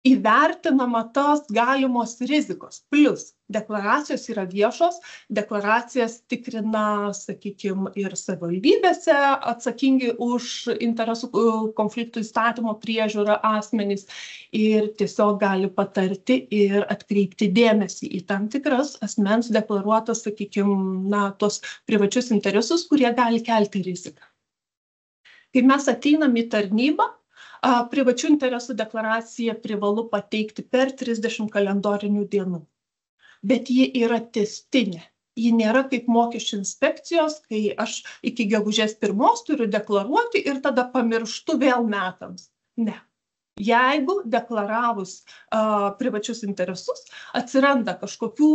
S4: įvertinama tos galimos rizikos. Plus, deklaracijos yra viešos, deklaracijas tikrina, sakykime, ir savivaldybėse atsakingi už interesų konfliktų įstatymo priežiūrą asmenys ir tiesiog gali patarti ir atkreipti dėmesį į tam tikras asmens deklaruotas, sakykime, tos privačius interesus, kurie gali kelti riziką. Kai mes ateinam į tarnybą, privačių interesų deklaraciją privalu pateikti per 30 kalendorinių dienų. Bet ji yra tęstinė. ji nėra kaip mokesčių inspekcijos, kai aš iki gegužės 1 turiu deklaruoti ir tada pamirštu vėl metams. Ne. Jeigu deklaravus privačius interesus, atsiranda kažkokių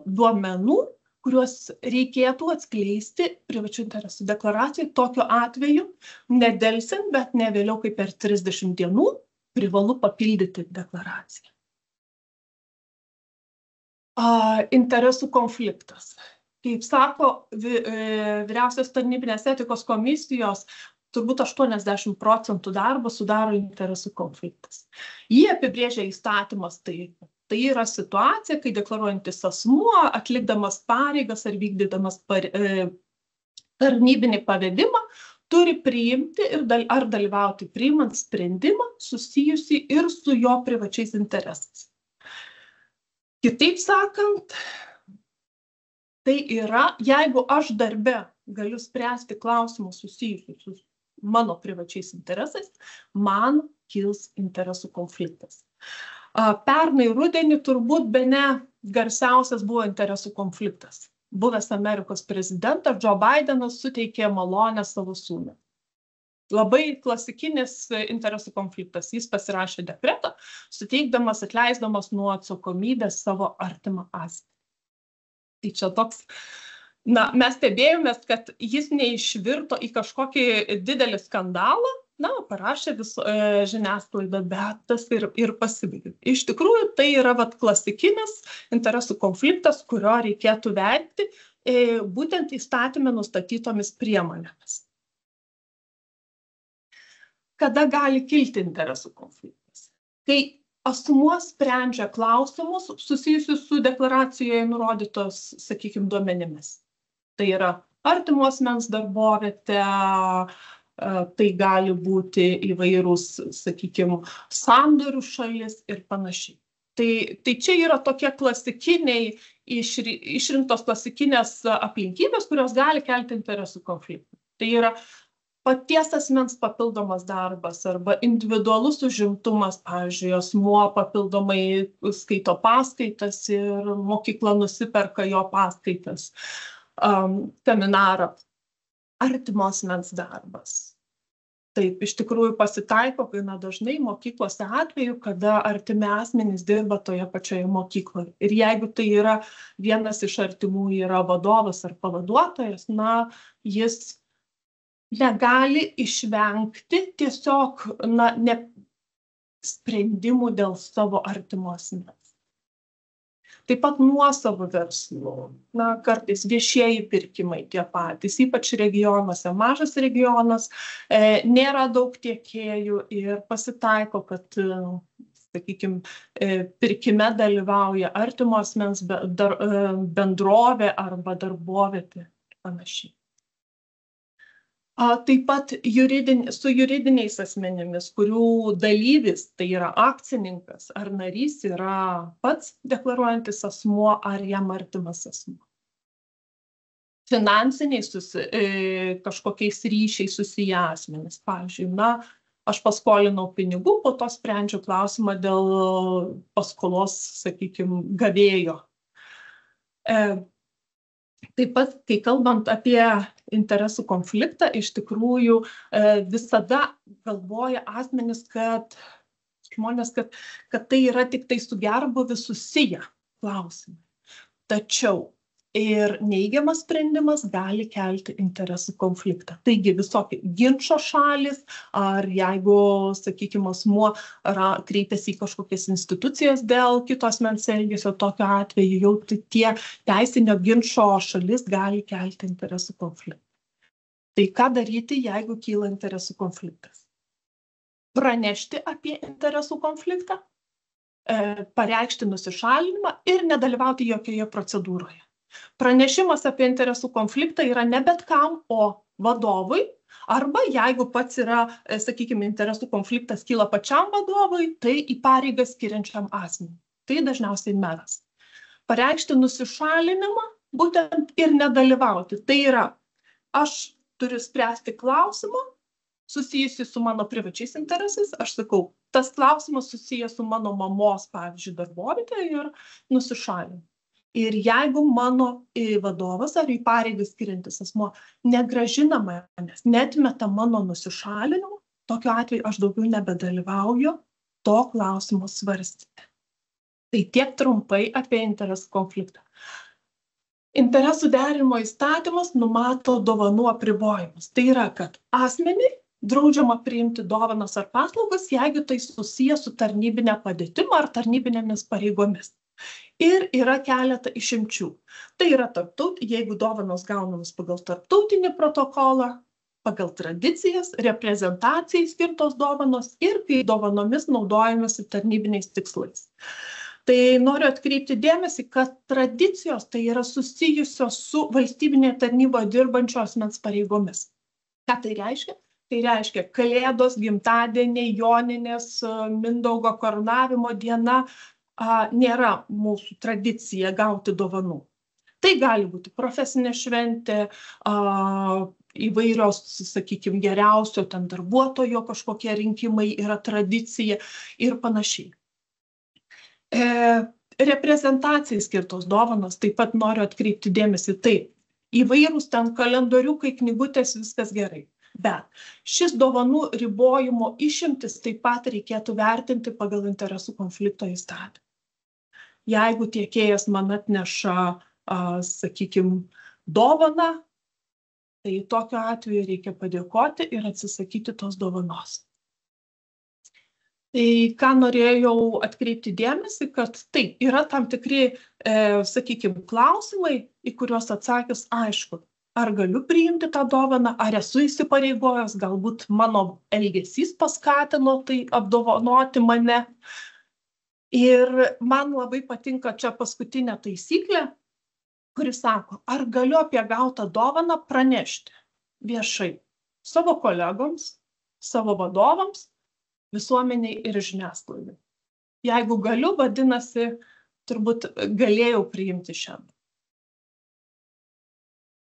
S4: duomenų, kuriuos reikėtų atskleisti privačių interesų deklaracijai, tokiu atveju nedelsiant, bet ne vėliau kaip per 30 dienų privalu papildyti deklaraciją. Interesų konfliktas. Kaip sako Vyriausios tarnybinės etikos komisijos, turbūt 80% darbo sudaro interesų konfliktas. Jį apibrėžia įstatymas, tai yra situacija, kai deklaruojantis asmuo, atlikdamas pareigas ar vykdydamas tarnybinį pavedimą, turi priimti ar dalyvauti priimant sprendimą susijusį ir su jo privačiais interesais. Kitaip sakant, tai yra, jeigu aš darbe galiu spręsti klausimus susijusius su mano privačiais interesais, man kils interesų konfliktas. Pernai rudenį turbūt bene garsiausias buvo interesų konfliktas. Buvęs Amerikos prezidentas Joe Bidenas suteikė malonę savo sūnui. Labai klasikinis interesų konfliktas. Jis pasirašė dekretą, suteikdamas, atleisdamas nuo atsakomybės savo artimą asmenį. Tai čia toks, mes stebėjomės, kad jis neišvirto į kažkokį didelį skandalą, parašė žiniasklaida, bet tas ir pasibaigė. Iš tikrųjų, tai yra klasikinis interesų konfliktas, kurio reikėtų vengti būtent įstatyme nustatytomis priemonėmis. Kada gali kilti interesų konfliktas? Kai asmuo sprendžia klausimus susijusius su deklaracijoje nurodytos, sakykime, duomenimis. Tai yra artimo asmens darbovietė, tai gali būti įvairūs, sakykime, sandorių šalis ir panašiai. Tai čia yra tokie klasikiniai, išrinktos klasikinės aplinkybės, kurios gali kelti interesų konfliktą. Tai yra paties asmens papildomas darbas arba individualus užimtumas, pavyzdžiui, asmuo papildomai skaito paskaitas ir mokykla nusiperka jo paskaitas, seminarą, artimo asmens darbas. Taip, iš tikrųjų pasitaiko, kai dažnai mokyklose atveju, kada artimi asmenys dirba toje pačioje mokykloje. Ir jeigu tai yra vienas iš artimų yra vadovas ar pavaduotojas, jis negali išvengti tiesiog sprendimų dėl savo artimo asmens. Taip pat nuosavų verslų, kartais viešieji pirkimai tie patys, ypač regionuose. Mažas regionas, nėra daug tiekėjų ir pasitaiko, kad, sakykime, pirkime dalyvauja artimo asmens bendrovė arba darbovietė ir panašiai. Taip pat su juridiniais asmenimis, kurių dalyvis, tai yra akcininkas ar narys, yra pats deklaruojantis asmuo ar jam artimas asmuo. Finansiniais kažkokiais ryšiais susiję asmenys. Pavyzdžiui, aš paskolinau pinigų, po to sprendžiu klausimą dėl paskolos, sakykime, gavėjo. Taip pat, kai kalbant apie interesų konfliktą, iš tikrųjų visada galvoja asmenys, žmonės, kad tai yra tik tai su gerbūviu susiję klausimai. Tačiau ir neigiamas sprendimas gali kelti interesų konfliktą. Taigi visokie ginčo šalys, ar jeigu, sakykime, asmuo kreipiasi į kažkokias institucijas dėl kito asmens elgesio, tokiu atveju jau tie teisinio ginčo šalis gali kelti interesų konfliktą. Tai ką daryti, jeigu kyla interesų konfliktas? Pranešti apie interesų konfliktą, pareikšti nusišalinimą ir nedalyvauti jokioje procedūroje. Pranešimas apie interesų konfliktą yra ne bet kam, o vadovui, arba jeigu pats yra, sakykime, interesų konfliktas kyla pačiam vadovui, tai į pareigą skiriančiam asmeniui. Tai dažniausiai meras. Pareikšti nusišalinimą būtent ir nedalyvauti. Tai yra, aš turiu spręsti klausimą susijusi su mano privačiais interesais. Aš sakau, tas klausimas susijęs su mano mamos, pavyzdžiui, darbovietė ir nusišalinimu. Ir jeigu mano vadovas ar į pareigas skiriantis asmuo negrąžina manęs, netmeta mano nusišalinimo, tokiu atveju aš daugiau nebedalyvauju to klausimo svarstyte. Tai tiek trumpai apie interesų konfliktą. Interesų derinimo įstatymas numato dovanų apribojimus. Tai yra, kad asmeniui draudžiama priimti dovanas ar paslaugas, jeigu tai susiję su tarnybinė padėtim ar tarnybinėmis pareigomis. Ir yra keletą išimčių. Tai yra jeigu dovanos gaunamos pagal tarptautinį protokolą, pagal tradicijas, reprezentacijai skirtos dovanos ir kai dovanomis naudojamasi tarnybiniais tikslais. Tai noriu atkreipti dėmesį, kad tradicijos tai yra susijusios su valstybinėje tarnyboje dirbančio asmens pareigomis. Ką tai reiškia? Tai reiškia kalėdos, gimtadieniai, joninės, Mindaugo karūnavimo diena nėra mūsų tradicija gauti dovanų. Tai gali būti profesinė šventė, įvairios, sakykime, geriausio ten darbuotojo kažkokie rinkimai yra tradicija ir panašiai. Reprezentacijai skirtos dovanos, taip pat noriu atkreipti dėmesį, taip, įvairūs ten kalendoriukai, knygutės, viskas gerai. Bet šis dovanų ribojimo išimtis taip pat reikėtų vertinti pagal interesų konflikto įstatymą. Jeigu tiekėjas man atneša, sakykime, dovaną, tai tokiu atveju reikia padėkoti ir atsisakyti tos dovanos. Tai ką norėjau atkreipti dėmesį, kad taip, yra tam tikri, sakykime, klausimai, į kuriuos atsakius aišku, ar galiu priimti tą dovaną, ar esu įsipareigojęs, galbūt mano elgesys paskatino tai apdovanoti mane. Ir man labai patinka čia paskutinė taisyklė, kuri sako, ar galiu apie gautą dovaną pranešti viešai savo kolegoms, savo vadovams, visuomeniai ir žiniasklaidai. Jeigu galiu, vadinasi, turbūt galėjau priimti šiandien.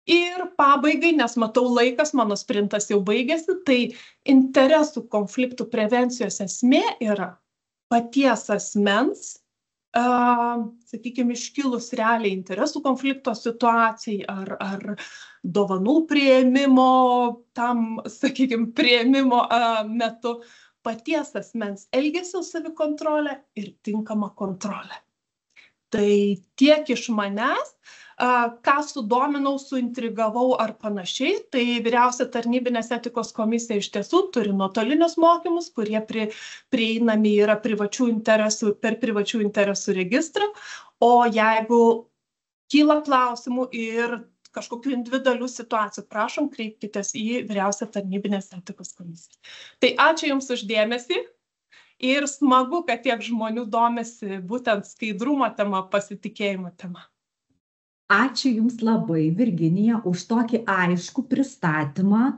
S4: Ir pabaigai, nes matau laikas, mano sprintas jau baigėsi, tai interesų konfliktų prevencijos esmė yra paties asmens, sakykime, iškilus realiai interesų konflikto situacijai ar dovanų priėmimo, tam, sakykime, priėmimo metu, paties asmens elgesio savikontrolę ir tinkamą kontrolę. Tai tiek iš manęs, ką sudominau, suintrigavau ar panašiai, tai Vyriausia tarnybinės etikos komisija iš tiesų turi nuotolinius mokymus, kurie prieinami yra per privačių interesų registrą, o jeigu kyla klausimų ir kažkokių individualių situacijų, prašom, kreipkitės į Vyriausią tarnybinės etikos komisiją. Tai ačiū Jums už dėmesį ir smagu, kad tiek žmonių domisi būtent skaidrumo tema, pasitikėjimo tema.
S1: Ačiū Jums labai, Virginija, už tokį aiškų pristatymą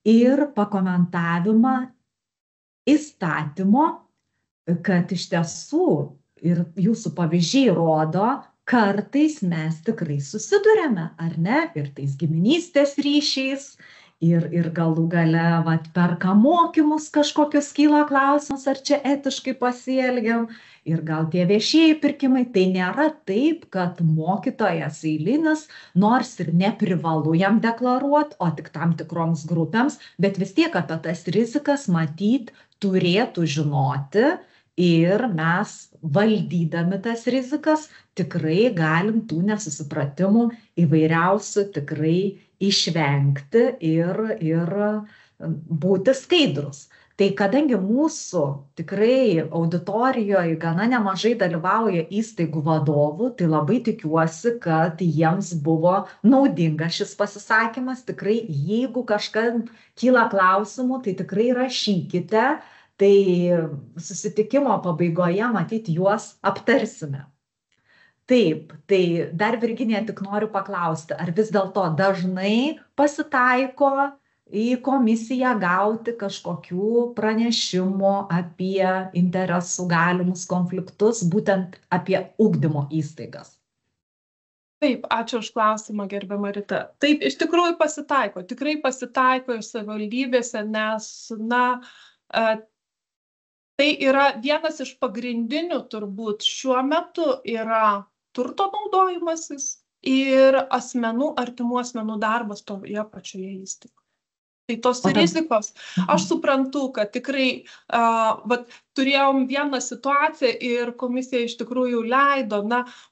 S1: ir pakomentavimą įstatymo, kad iš tiesų ir Jūsų pavyzdžiai rodo, kartais mes tikrai susiduriame, ar ne, ir tais giminystės ryšiais, ir galų gale perka mokymus kažkokius kyla klausimus, ar čia etiškai pasielgiam, ir gal tie viešieji pirkimai, tai nėra taip, kad mokytojas eilinis, nors ir neprivalu jam deklaruoti, o tik tam tikroms grupėms, bet vis tiek apie tas rizikas matyt turėtų žinoti ir mes valdydami tas rizikas tikrai galim tų nesusipratimų įvairiausių tikrai išvengti ir būti skaidrus. Tai kadangi mūsų tikrai auditorijoje gana nemažai dalyvauja įstaigų vadovų, tai labai tikiuosi, kad jiems buvo naudingas šis pasisakymas. Tikrai, jeigu kažkam kyla klausimų, tai tikrai rašykite, tai susitikimo pabaigoje matyt juos aptarsime. Taip, tai dar Virginija tik noriu paklausti, ar vis dėlto dažnai pasitaiko į komisiją gauti kažkokių pranešimų apie interesų galimus konfliktus, būtent apie ugdymo įstaigas?
S4: Taip, ačiū už klausimą, gerbiama Rita. Taip, iš tikrųjų pasitaiko, tikrai pasitaiko ir savivaldybėse, nes, tai yra vienas iš pagrindinių turbūt šiuo metu yra turto naudojimasis ir artimų asmenų darbas toje pačioje įstaigoje. Tai tos rizikos, aš suprantu, kad tikrai turėjom vieną situaciją ir komisija iš tikrųjų leido,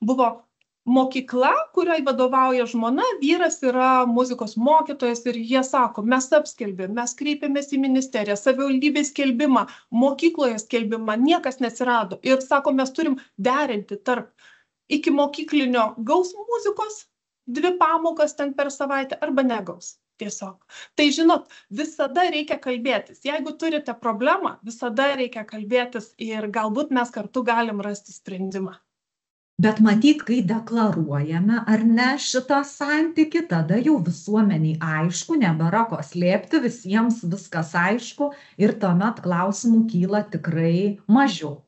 S4: buvo mokykla, kuriai vadovauja žmona, vyras yra muzikos mokytojas ir jie sako, mes apskelbėm, mes kreipėmės į ministeriją, savivaldybės skelbimą, mokykloje skelbimą, niekas neatsirado. Ir sako, mes turim derinti tarp iki mokyklinio gaus muzikos, 2 pamokas ten per savaitę arba negaus. Tiesiog. Tai žinot, visada reikia kalbėtis. Jeigu turite problemą, visada reikia kalbėtis ir galbūt mes kartu galim rasti sprendimą.
S1: Bet matyt, kai deklaruojame ar ne šitą santykį, tada jau visuomeniai aišku, nebėra ko slėpti, visiems viskas aišku ir tuomet klausimų kyla tikrai mažiau.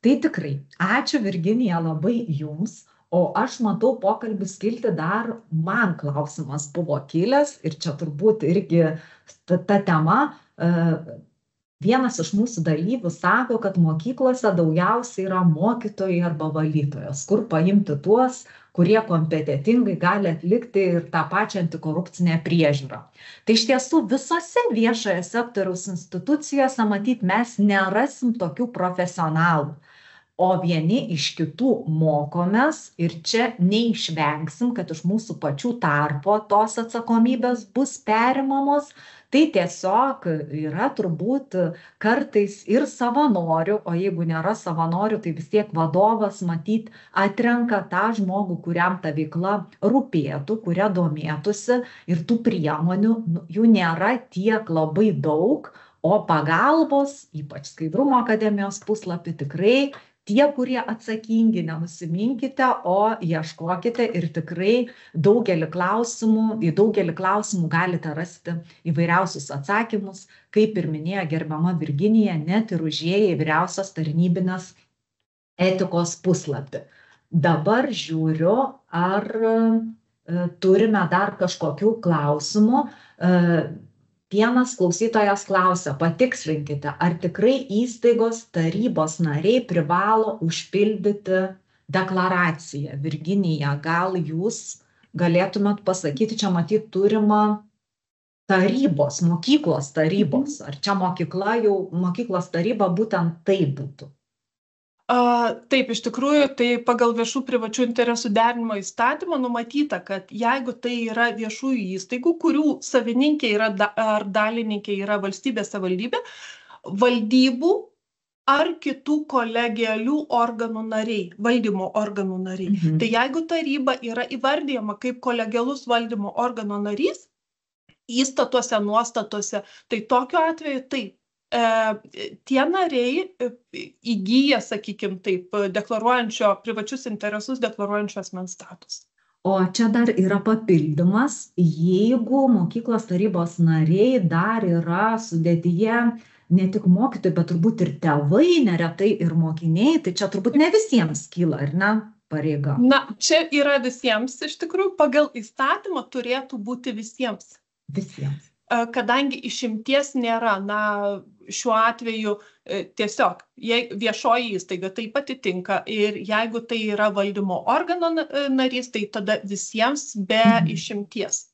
S1: Tai tikrai, ačiū Virginija labai jums. O aš matau pokalbis kilti dar, man klausimas buvo kilęs ir čia turbūt irgi ta tema. Vienas iš mūsų dalyvių sako, kad mokyklose daugiausiai yra mokytojai arba valytojos, kur paimti tuos, kurie kompetentingai gali atlikti ir tą pačią antikorupcinę priežiūrą. Tai iš tiesų visose viešojo sektoriaus institucijose matyt mes nerasim tokių profesionalų. O vieni iš kitų mokomės ir čia neišvengsim, kad iš mūsų pačių tarpo tos atsakomybės bus perimamos. Tai tiesiog yra turbūt kartais ir savanorių, o jeigu nėra savanorių, tai vis tiek vadovas matyt atrenka tą žmogų, kuriam ta veikla rūpėtų, kuria domėtųsi ir tų priemonių jų nėra tiek labai daug, o pagalbos, ypač Skaidrumo akademijos puslapį tikrai tie, kurie atsakingi, nenusiminkite, o ieškokite ir tikrai į daugelį klausimų galite rasti įvairiausius atsakymus, kaip ir minėjo gerbiama Virginija, net ir užėję į vyriausios tarnybinės etikos puslapį. Dabar žiūriu, ar turime dar kažkokių klausimų. Vienas klausytojas klausia, patikslinkite, ar tikrai įstaigos tarybos nariai privalo užpildyti deklaraciją? Virginija, gal jūs galėtumėt pasakyti, čia matyt turima tarybos, mokyklos tarybos, ar čia mokyklos taryba būtent tai būtų?
S4: Taip, iš tikrųjų, tai pagal viešų privačių interesų derinimo įstatymą numatyta, kad jeigu tai yra viešųjų įstaigų, kurių savininkė yra ar dalininkė yra valstybė, savivaldybė, valdybų ar kitų kolegialių organų nariai, valdymo organų nariai. Tai jeigu taryba yra įvardyjama kaip kolegialus valdymo organo narys, įstatuose, nuostatuose, tai tokiu atveju taip. Tie nariai įgyja, sakykime taip, privačius interesus deklaruojančio asmens statusą.
S1: O čia dar yra papildymas, jeigu mokyklos tarybos nariai dar yra sudėtyje ne tik mokytojai, bet turbūt ir tėvai, neretai ir mokiniai, tai čia turbūt ne visiems kyla, ar ne, pareiga?
S4: Čia yra visiems, iš tikrųjų, pagal įstatymą turėtų būti visiems.
S1: Visiems.
S4: Kadangi išimties nėra, šiuo atveju tiesiog viešoji įstaiga taip atitinka ir jeigu tai yra valdymo organo narys, tai tada visiems be išimties.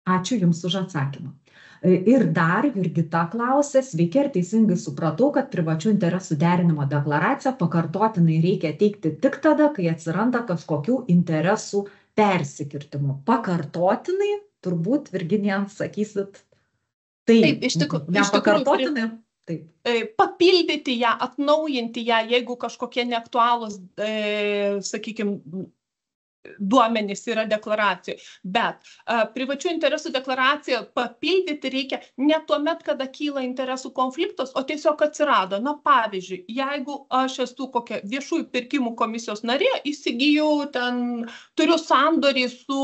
S1: Ačiū Jums už atsakymą. Ir dar Jurgita klausė, sveiki, ar teisingai supratau, kad privačių interesų derinimo deklaraciją pakartotinai reikia teikti tik tada, kai atsiranda kažkokių interesų persikirtimų. Pakartotinai? Turbūt, Virginija, sakysit,
S4: taip, iš tikrųjų,
S1: papildyti
S4: ją, atnaujinti ją, jeigu kažkokie neaktualūs, sakykime, duomenys yra deklaracijoje. Bet privačių interesų deklaraciją papildyti reikia ne tuomet, kada kyla interesų konfliktas, o tiesiog atsirado. Pavyzdžiui, jeigu aš esu kokia viešųjų pirkimų komisijos narė, įsigijau turiu sandorį su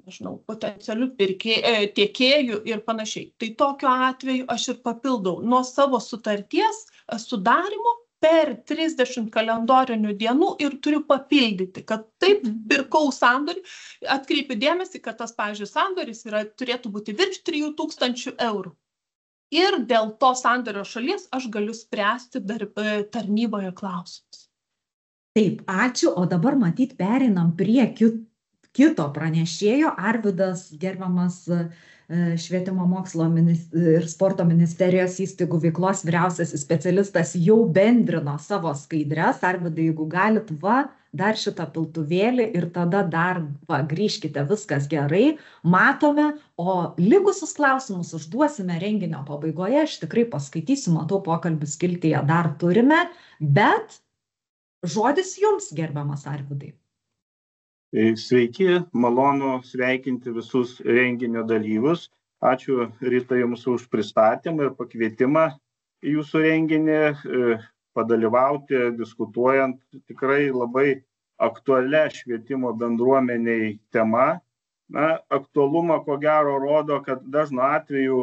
S4: potencialių tiekėjų ir panašiai. Tai tokiu atveju aš ir papildau nuo savo sutarties sudarimo per 30 kalendorinių dienų ir turiu papildyti, kad taip pirkau sandorį, atkreipiu dėmesį, kad tas, pavyzdžiui, sandoris turėtų būti virš 3000 eurų. Ir dėl to sandorio šalies aš galiu spręsti tarnyboje klausimus.
S1: Taip, ačiū, o dabar matyt pereinam prie kito pranešėjo. Arvydas, gerbiamas Švietimo mokslo ir sporto ministerijos įstaigų veiklos vyriausiasis specialistas, jau bendrino savo skaidres. Arvydai, jeigu galit, dar šitą piltuvėlį ir tada dar grįžkite, viskas gerai, matome, o likusius klausimus užduosime renginio pabaigoje. Aš tikrai paskaitysiu, matau, pokalbių skiltyje dar turime, bet žodis jums, gerbiamas Arvydai.
S5: Sveiki, malonu sveikinti visus renginio dalyvius. Ačiū, Rita, jums už pristatymą ir pakvietimą į jūsų renginį, padalyvauti, diskutuojant tikrai labai aktualią švietimo bendruomeniai tema. Aktualumą, ko gero, rodo, kad dažnu atveju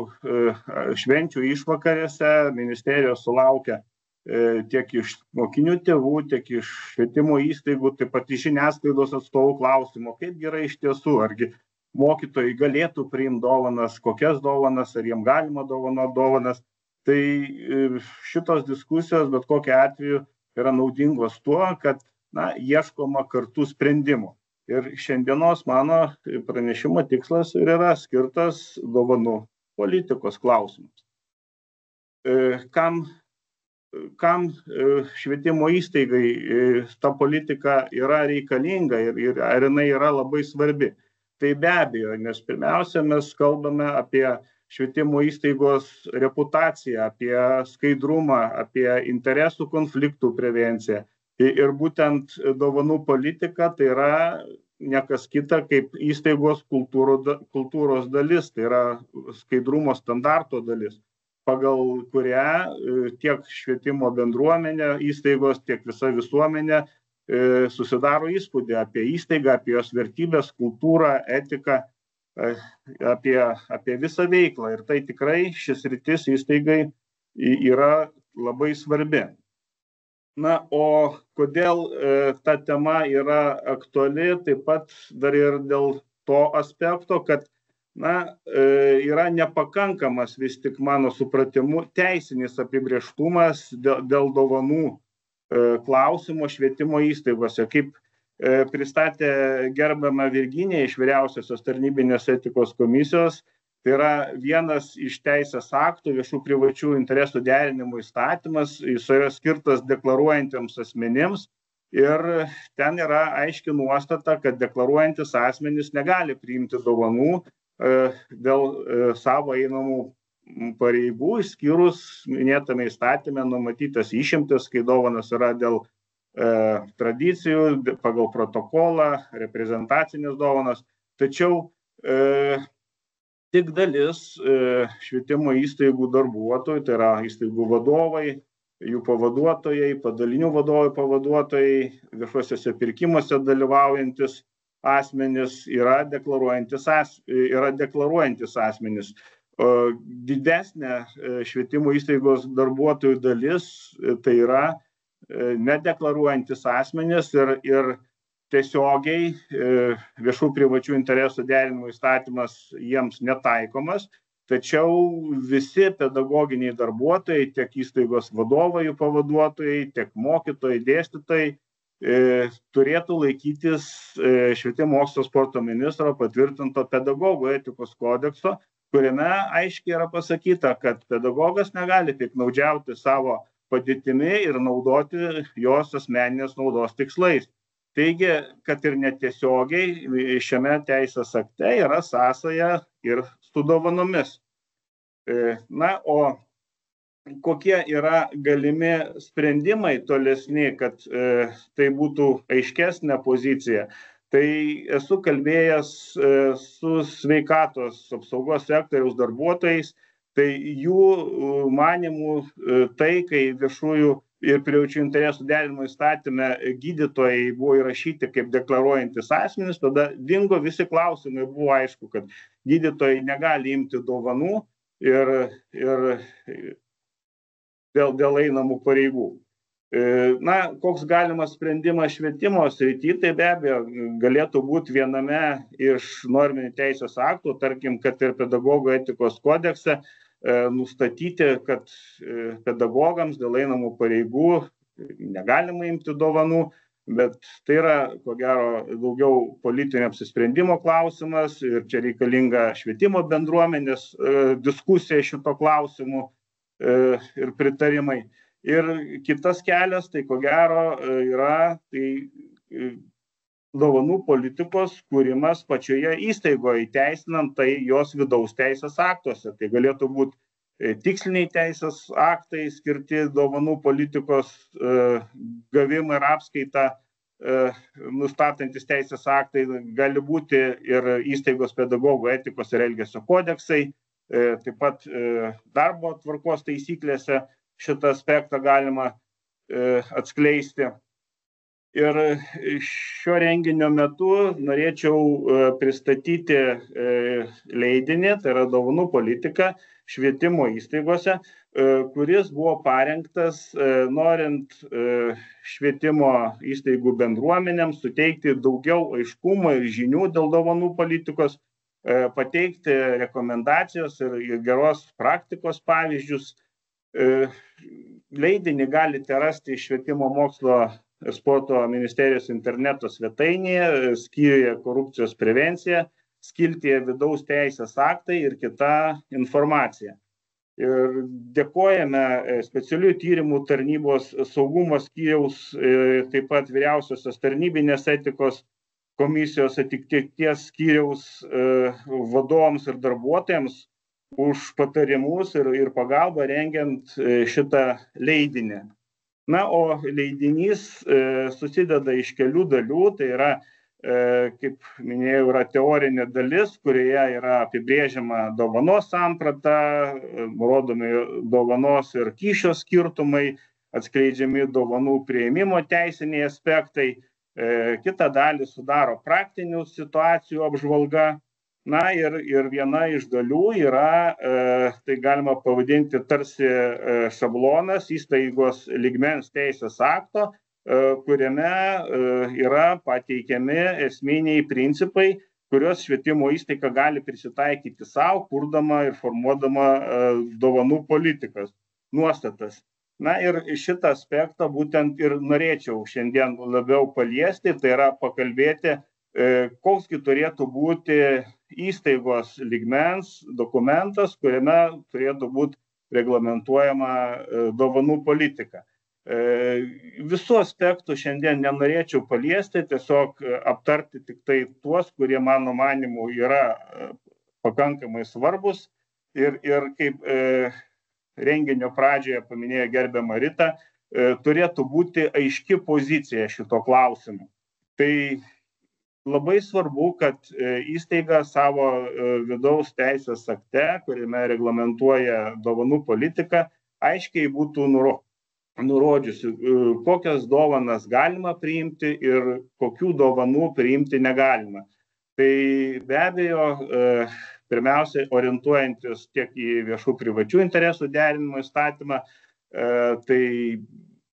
S5: švenčių išvakarėse ministerijos sulaukia tiek iš mokinių tėvų, tiek iš švietimo įstaigų, taip pat iš žiniasklaidos atstovų klausimų, kaip yra iš tiesų, argi mokytojai galėtų priimti dovanas, kokias dovanas, ar jiem galima dovanas. Tai šitos diskusijos, bet kokiu atveju, yra naudingos tuo, kad ieškoma kartu sprendimų. Ir šiandienos mano pranešimo tikslas ir yra skirtas dovanų politikos klausimams. Kam švietimo įstaigai ta politika yra reikalinga ir ar jinai yra labai svarbi. Tai be abejo, nes pirmiausia mes kalbame apie švietimo įstaigos reputaciją, apie skaidrumą, apie interesų konfliktų prevenciją. Ir būtent dovanų politika tai yra nekas kita kaip įstaigos kultūros dalis, tai yra skaidrumo standarto dalis, pagal kurią tiek švietimo bendruomenė įstaigos, tiek visa visuomenė susidaro įspūdį apie įstaigą, apie jos vertybės, kultūrą, etiką, apie visą veiklą. Ir tai tikrai šis sritis įstaigai yra labai svarbi. O kodėl ta tema yra aktuali, taip pat dar ir dėl to aspekto, kad yra nepakankamas vis tik mano supratimu teisinis apibrėžtumas dėl dovanų klausimo švietimo įstaigose. Kaip pristatė gerbiama Virginija iš Vyriausiosios tarnybinės etikos komisijos, tai yra vienas iš teisės aktų viešų privačių interesų derinimo įstatymas, jis yra skirtas deklaruojantiems asmenims ir ten yra aiški nuostata, kad deklaruojantis asmenys negali priimti dovanų dėl savo einamų pareigų, išskyrus minėtame įstatyme numatytas išimtis, kai dovanas yra dėl tradicijų, pagal protokolą, reprezentacinės dovanas. Tačiau tik dalis švietimo įstaigų darbuotojų, tai yra įstaigų vadovai, jų pavaduotojai, padalinių vadovai pavaduotojai, viešuosiuose pirkimuose dalyvaujantis asmenys yra deklaruojantis asmenys. Didesnė švietimo įstaigos darbuotojų dalis tai yra nedeklaruojantis asmenys ir tiesiogiai viešų privačių interesų derinimo įstatymas jiems netaikomas, tačiau visi pedagoginiai darbuotojai, tiek įstaigos vadovai, jų pavaduotojai, tiek mokytojai, dėstytojai turėtų laikytis švietimo mokslo sporto ministro patvirtinto pedagogų etikos kodekso, kuriame aiškiai yra pasakyta, kad pedagogas negali piktnaudžiauti savo padėtimi ir naudoti jos asmeninės naudos tikslais. Taigi, kad ir netiesiogiai šiame teisės akte yra sąsaja ir su dovanomis. O kokie yra galimi sprendimai tolesni, kad tai būtų aiškesnė pozicija. Tai esu kalbėjęs su sveikatos apsaugos sektoriaus darbuotojais, tai jų manymų tai, kai viešųjų ir privačių interesų derinimo įstatyme gydytojai buvo įrašyti kaip deklaruojantis asmenys, tada dingo visi klausimai, buvo aišku, kad gydytojai negali imti dovanų ir dėl einamų pareigų. Koks galimas sprendimas švietimo srity, tai be abejo galėtų būti viename iš norminių teisės aktų, tarkim, kad ir pedagogų etikos kodekse nustatyti, kad pedagogams dėl einamų pareigų negalima imti dovanų. Bet tai yra, ko gero, daugiau politinio apsisprendimo klausimas ir čia reikalinga švietimo bendruomenės diskusija šito klausimu ir pritarimai. Ir kitas kelias, tai ko gero, yra dovanų politikos kūrimas pačioje įstaigoje, įteisinant tai jos vidaus teisės aktuose. Tai galėtų būti tiksliniai teisės aktai skirti dovanų politikos gavimą ir apskaitą nustatantis teisės aktai, gali būti ir įstaigos pedagogų etikos ir elgesio kodeksai, taip pat darbo tvarkos taisyklėse šitą aspektą galima atskleisti. Ir šio renginio metu norėčiau pristatyti leidinį, tai yra dovanų politika švietimo įstaigose, kuris buvo parengtas norint švietimo įstaigų bendruomenėms suteikti daugiau aiškumo ir žinių dėl dovanų politikos, pateikti rekomendacijos ir geros praktikos pavyzdžius. Leidinį galite rasti švietimo mokslo ir sporto ministerijos interneto svetainėje, skyriuje korupcijos prevencija, skiltyje vidaus teisės aktai ir kita informacija. Ir dėkojame specialiųjų tyrimų tarnybos saugumo skyriaus, taip pat vyriausiosios tarnybinės etikos komisijos atitikties skyriaus vadovams ir darbuotojams už patarimus ir pagalbą rengiant šitą leidinį. Na, o leidinys susideda iš kelių dalių, tai yra, kaip minėjau, yra teorinė dalis, kurioje yra apibrėžiama dovanos samprata, rodomi dovanos ir kyšio skirtumai, atskleidžiami dovanų priėmimo teisiniai aspektai. Kitą dalį sudaro praktinių situacijų apžvalga. Na ir viena iš dalių yra, tai galima pavadinti tarsi šablonas įstaigos lygmens teisės akto, kuriame yra pateikiami esminiai principai, kuriuos švietimo įstaiga gali prisitaikyti savo, kurdama ir formuodama dovanų politikas, nuostatas. Na ir šitą aspektą būtent ir norėčiau šiandien labiau paliesti, tai yra pakalbėti, koksgi turėtų būti įstaigos lygmens dokumentas, kuriame turėtų būti reglamentuojama dovanų politika. Visų aspektų šiandien nenorėčiau paliesti, tiesiog aptarti tik tai tuos, kurie mano manimu yra pakankamai svarbus ir kaip renginio pradžioje paminėjo gerbiama Rita, turėtų būti aiški pozicija šito klausimu. Tai labai svarbu, kad įstaiga savo vidaus teisės akte, kuriame reglamentuoja dovanų politiką, aiškiai būtų nurodžiusi, kokias dovanas galima priimti ir kokių dovanų priimti negalima. Tai be abejo, pirmiausia, orientuojantis tiek į viešų privačių interesų derinimo įstatymą, tai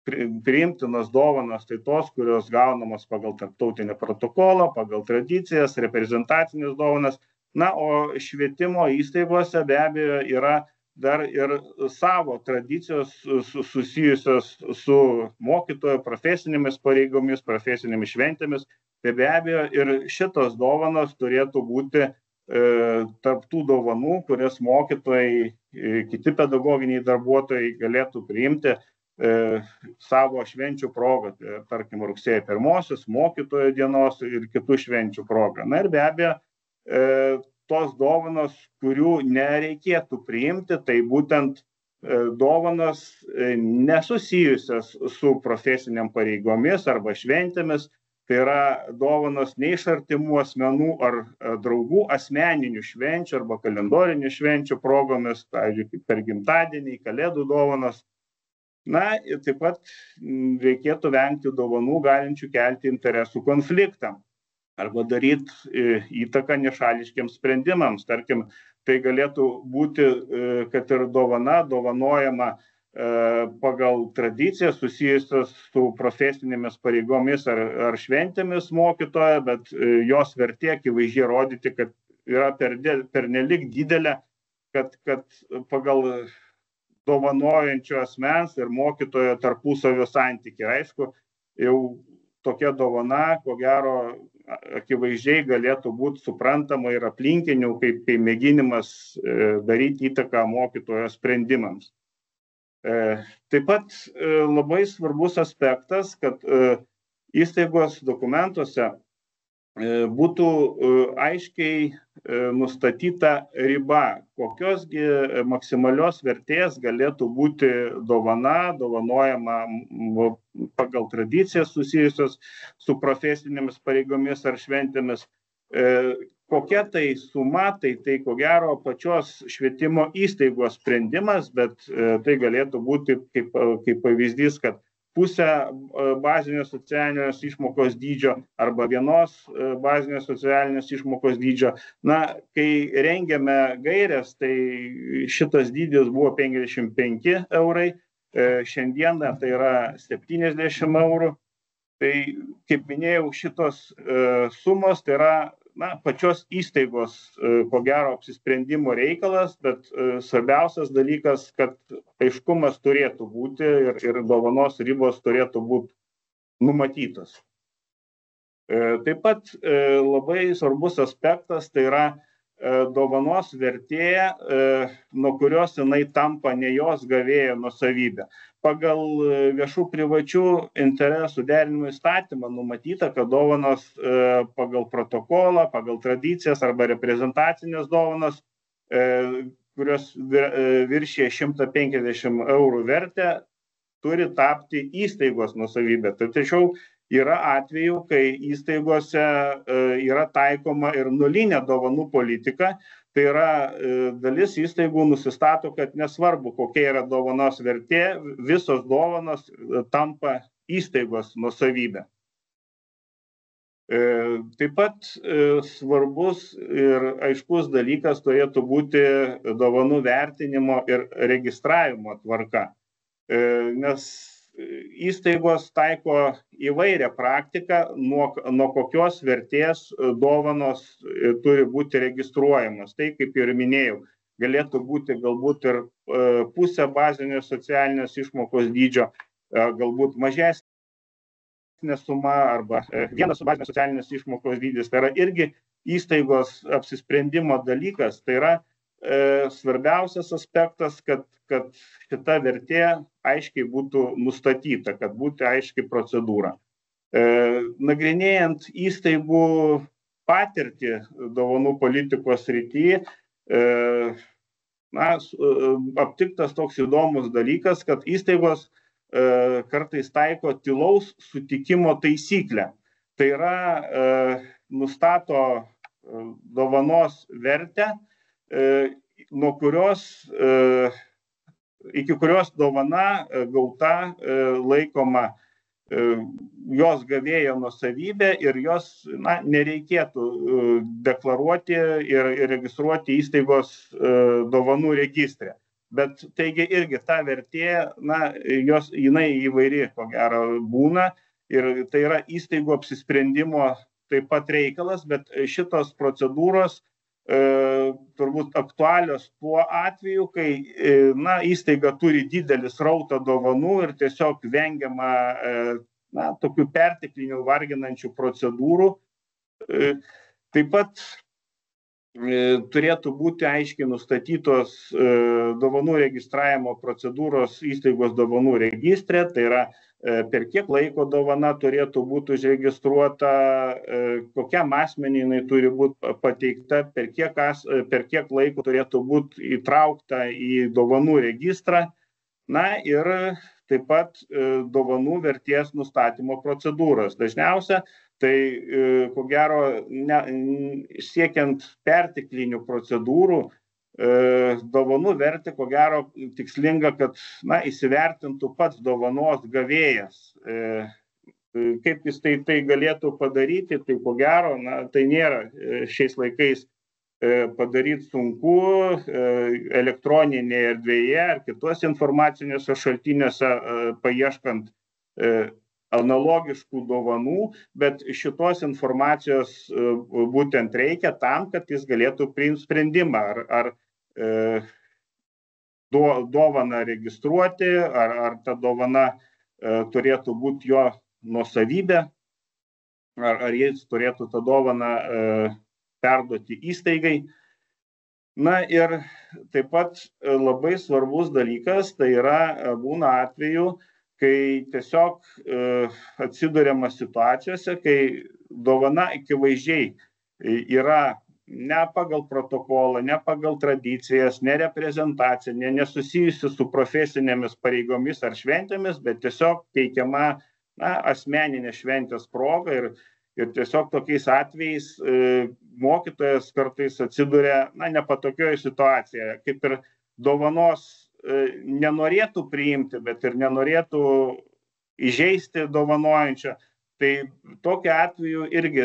S5: priimtinos dovanos tai tos, kurios gaunamos pagal tarptautinį protokolą, pagal tradicijas, reprezentacinės dovanas. Na, o švietimo įstaigose be abejo yra dar ir savo tradicijos susijusios su mokytojo profesinėmis pareigomis, profesinėmis šventėmis. Tai be abejo ir šitos dovanos turėtų būti tarp tų dovanų, kurias mokytojai, kiti pedagoginiai darbuotojai galėtų priimti savo švenčių progą, tarkim, rugsėjo 1-osios, mokytojo dienos ir kitų švenčių progą. Na ir be abejo, tos dovanos, kurių nereikėtų priimti, tai būtent dovanos nesusijusios su profesiniam pareigomis arba šventėmis, tai yra dovanos ne iš artimų asmenų ar draugų asmeninių švenčių arba kalendorinių švenčių progomis, pavyzdžiui, per gimtadienį, kalėdų dovanos. Na, ir taip pat reikėtų vengti dovanų galinčių kelti interesų konfliktą arba daryti įtaką nešališkiams sprendimams. Tarkim, tai galėtų būti, kad ir dovanojama pagal tradiciją susijusios su profesinėmis pareigomis ar šventėmis mokytojo, bet jos vertė akivaizdžiai rodyti, kad yra pernelyg didelė, kad pagal dovanojančio asmens ir mokytojo tarpusavio santykiai. Aišku, jau tokia dovana, ko gero, akivaizdžiai galėtų būti suprantama ir aplinkinių, kaip mėginimas daryti įtaką mokytojo sprendimams. Taip pat labai svarbus aspektas, kad įstaigos dokumentuose būtų aiškiai nustatyta riba, kokiosgi maksimalios vertės galėtų būti dovana, dovanojama pagal tradicijas susijusios su profesinėmis pareigomis ar šventėmis. Kokia tai suma, tai ko gero pačios švietimo įstaigos sprendimas, bet tai galėtų būti kaip pavyzdys, kad pusę bazinės socialinės išmokos dydžio arba vienos bazinės socialinės išmokos dydžio. Na, kai rengiame gaires, tai šitas dydis buvo 55 eurai, šiandieną tai yra 70 eurų. Tai, kaip minėjau, šitos sumos tai yra pačios įstaigos, ko gero, apsisprendimo reikalas, bet svarbiausias dalykas, kad aiškumas turėtų būti ir dovanos ribos turėtų būti numatytos. Taip pat labai svarbus aspektas tai yra dovanos vertė, nuo kurios jinai tampa ne jos gavėjo nuosavybė. Pagal viešų privačių interesų derinimo įstatymą numatyta, kad dovanos pagal protokolą, pagal tradicijas arba reprezentacinės dovanos, kurios viršija 150 eurų vertę, turi tapti įstaigos nuosavybė. Tačiau yra atvejų, kai įstaigose yra taikoma ir nulinė dovanų politika. Tai yra dalis įstaigų nusistato, kad nesvarbu, kokia yra dovanos vertė, visos dovanos tampa įstaigos nuosavybė. Taip pat svarbus ir aiškus dalykas turėtų būti dovanų vertinimo ir registravimo tvarka, nes įstaigos taiko įvairią praktiką, nuo kokios vertės dovanos turi būti registruojamos. Tai, kaip ir minėjau, galėtų būti galbūt ir pusė bazinės socialinės išmokos dydžio, galbūt mažesnė suma arba vienas bazinės socialinės išmokos dydis. Tai yra irgi įstaigos apsisprendimo dalykas. Tai yra svarbiausias aspektas, kad šita vertė aiškiai būtų nustatyta, kad būtų aiškiai procedūra. Nagrinėjant įstaigų patirtį dovanų politikos srityje, aptiktas toks įdomus dalykas, kad įstaigos kartais taiko tylaus sutikimo taisyklę. Tai yra nustato dovanos vertę, nuo kurios, iki kurios dovana gauta laikoma jos gavėjo nuosavybė ir jos nereikėtų deklaruoti ir registruoti įstaigos dovanų registre. Bet taigi irgi ta vertė, jinai įvairi, ko gero, būna ir tai yra įstaigų apsisprendimo taip pat reikalas, bet šitos procedūros turbūt aktualios tuo atveju, kai įstaiga turi didelį srautą dovanų ir tiesiog vengiama tokių perteklinių varginančių procedūrų. Taip pat turėtų būti aiškiai nustatytos dovanų registravimo procedūros įstaigos dovanų registre, tai yra per kiek laiko dovana turėtų būti užregistruota, kokiam asmeniui jinai turi būti pateikta, per kiek laiko turėtų būti įtraukta į dovanų registrą. Ir taip pat dovanų vertės nustatymo procedūros. Dažniausia, tai ko gero, siekiant perteklinių procedūrų, dovanų vertė, ko gero, tikslinga, kad įsivertintų pats dovanos gavėjas. Kaip jis tai galėtų padaryti, tai ko gero, tai nėra šiais laikais padaryti sunku elektroninėje erdvėje ar kitos informacinėse šaltiniuose paieškant analogiškų dovanų, bet šitos informacijos būtent reikia tam, kad jis galėtų priimti sprendimą, ar dovaną registruoti, ar ta dovana turėtų būti jo nuosavybė. ar jis turėtų tą dovaną perduoti įstaigai. Na ir taip pat labai svarbus dalykas, tai yra būna atveju, kai tiesiog atsiduriama situacijose, kai dovana akivaizdžiai yra ne pagal protokolą, ne pagal tradicijas, ne reprezentacija, nesusijusi su profesinėmis pareigomis ar šventėmis, bet tiesiog teikiama asmeninė šventės proga ir tiesiog tokiais atvejais mokytojas kartais atsiduria nepatogioje situacijoje, kaip ir dovanos nenorėtų priimti, bet ir nenorėtų įžeisti dovanojančio. Tai tokiu atveju irgi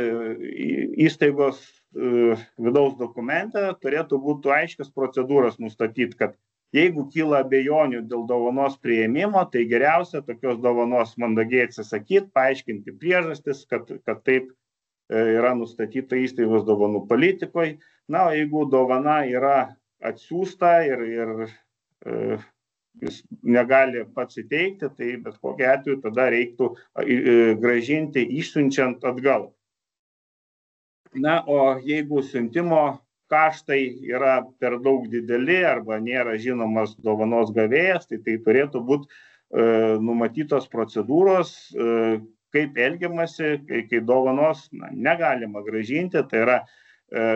S5: įstaigos vidaus dokumente turėtų būti aiškios procedūros nustatyti, kad jeigu kyla abejonių dėl dovanos priėmimo, tai geriausia tokios dovanos mandagiai atsisakyti, paaiškinti priežastis, kad taip yra nustatyta įstaigos dovanų politikoje. Na, o jeigu dovana yra atsiųsta ir jis negali pats įteikti, tai bet kokiu atveju tada reiktų grąžinti išsiunčiant atgal. Na, o jeigu siuntimo kaštai yra per daug dideli arba nėra žinomas dovanos gavėjas, tai turėtų būti numatytos procedūros, kaip elgiamasi, kai dovanos negalima grąžinti, tai yra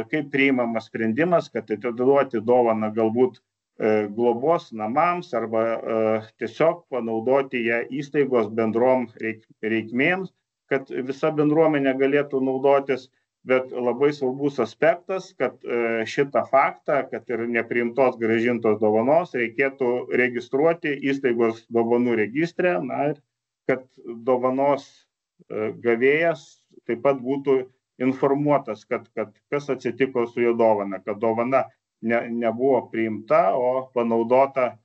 S5: kaip priimamas sprendimas, kad atiduoti dovaną galbūt globos namams arba tiesiog panaudoti ją įstaigos bendrom reikmėms, kad visa bendruomenė galėtų naudotis. Bet labai svarbus aspektas, kad šitą faktą, kad ir nepriimtos grąžintos dovanos reikėtų registruoti įstaigos dovanų registre, ir kad dovanos gavėjas taip pat būtų informuotas, kad kas atsitiko su jo dovana, kad dovana nebuvo priimta, o panaudota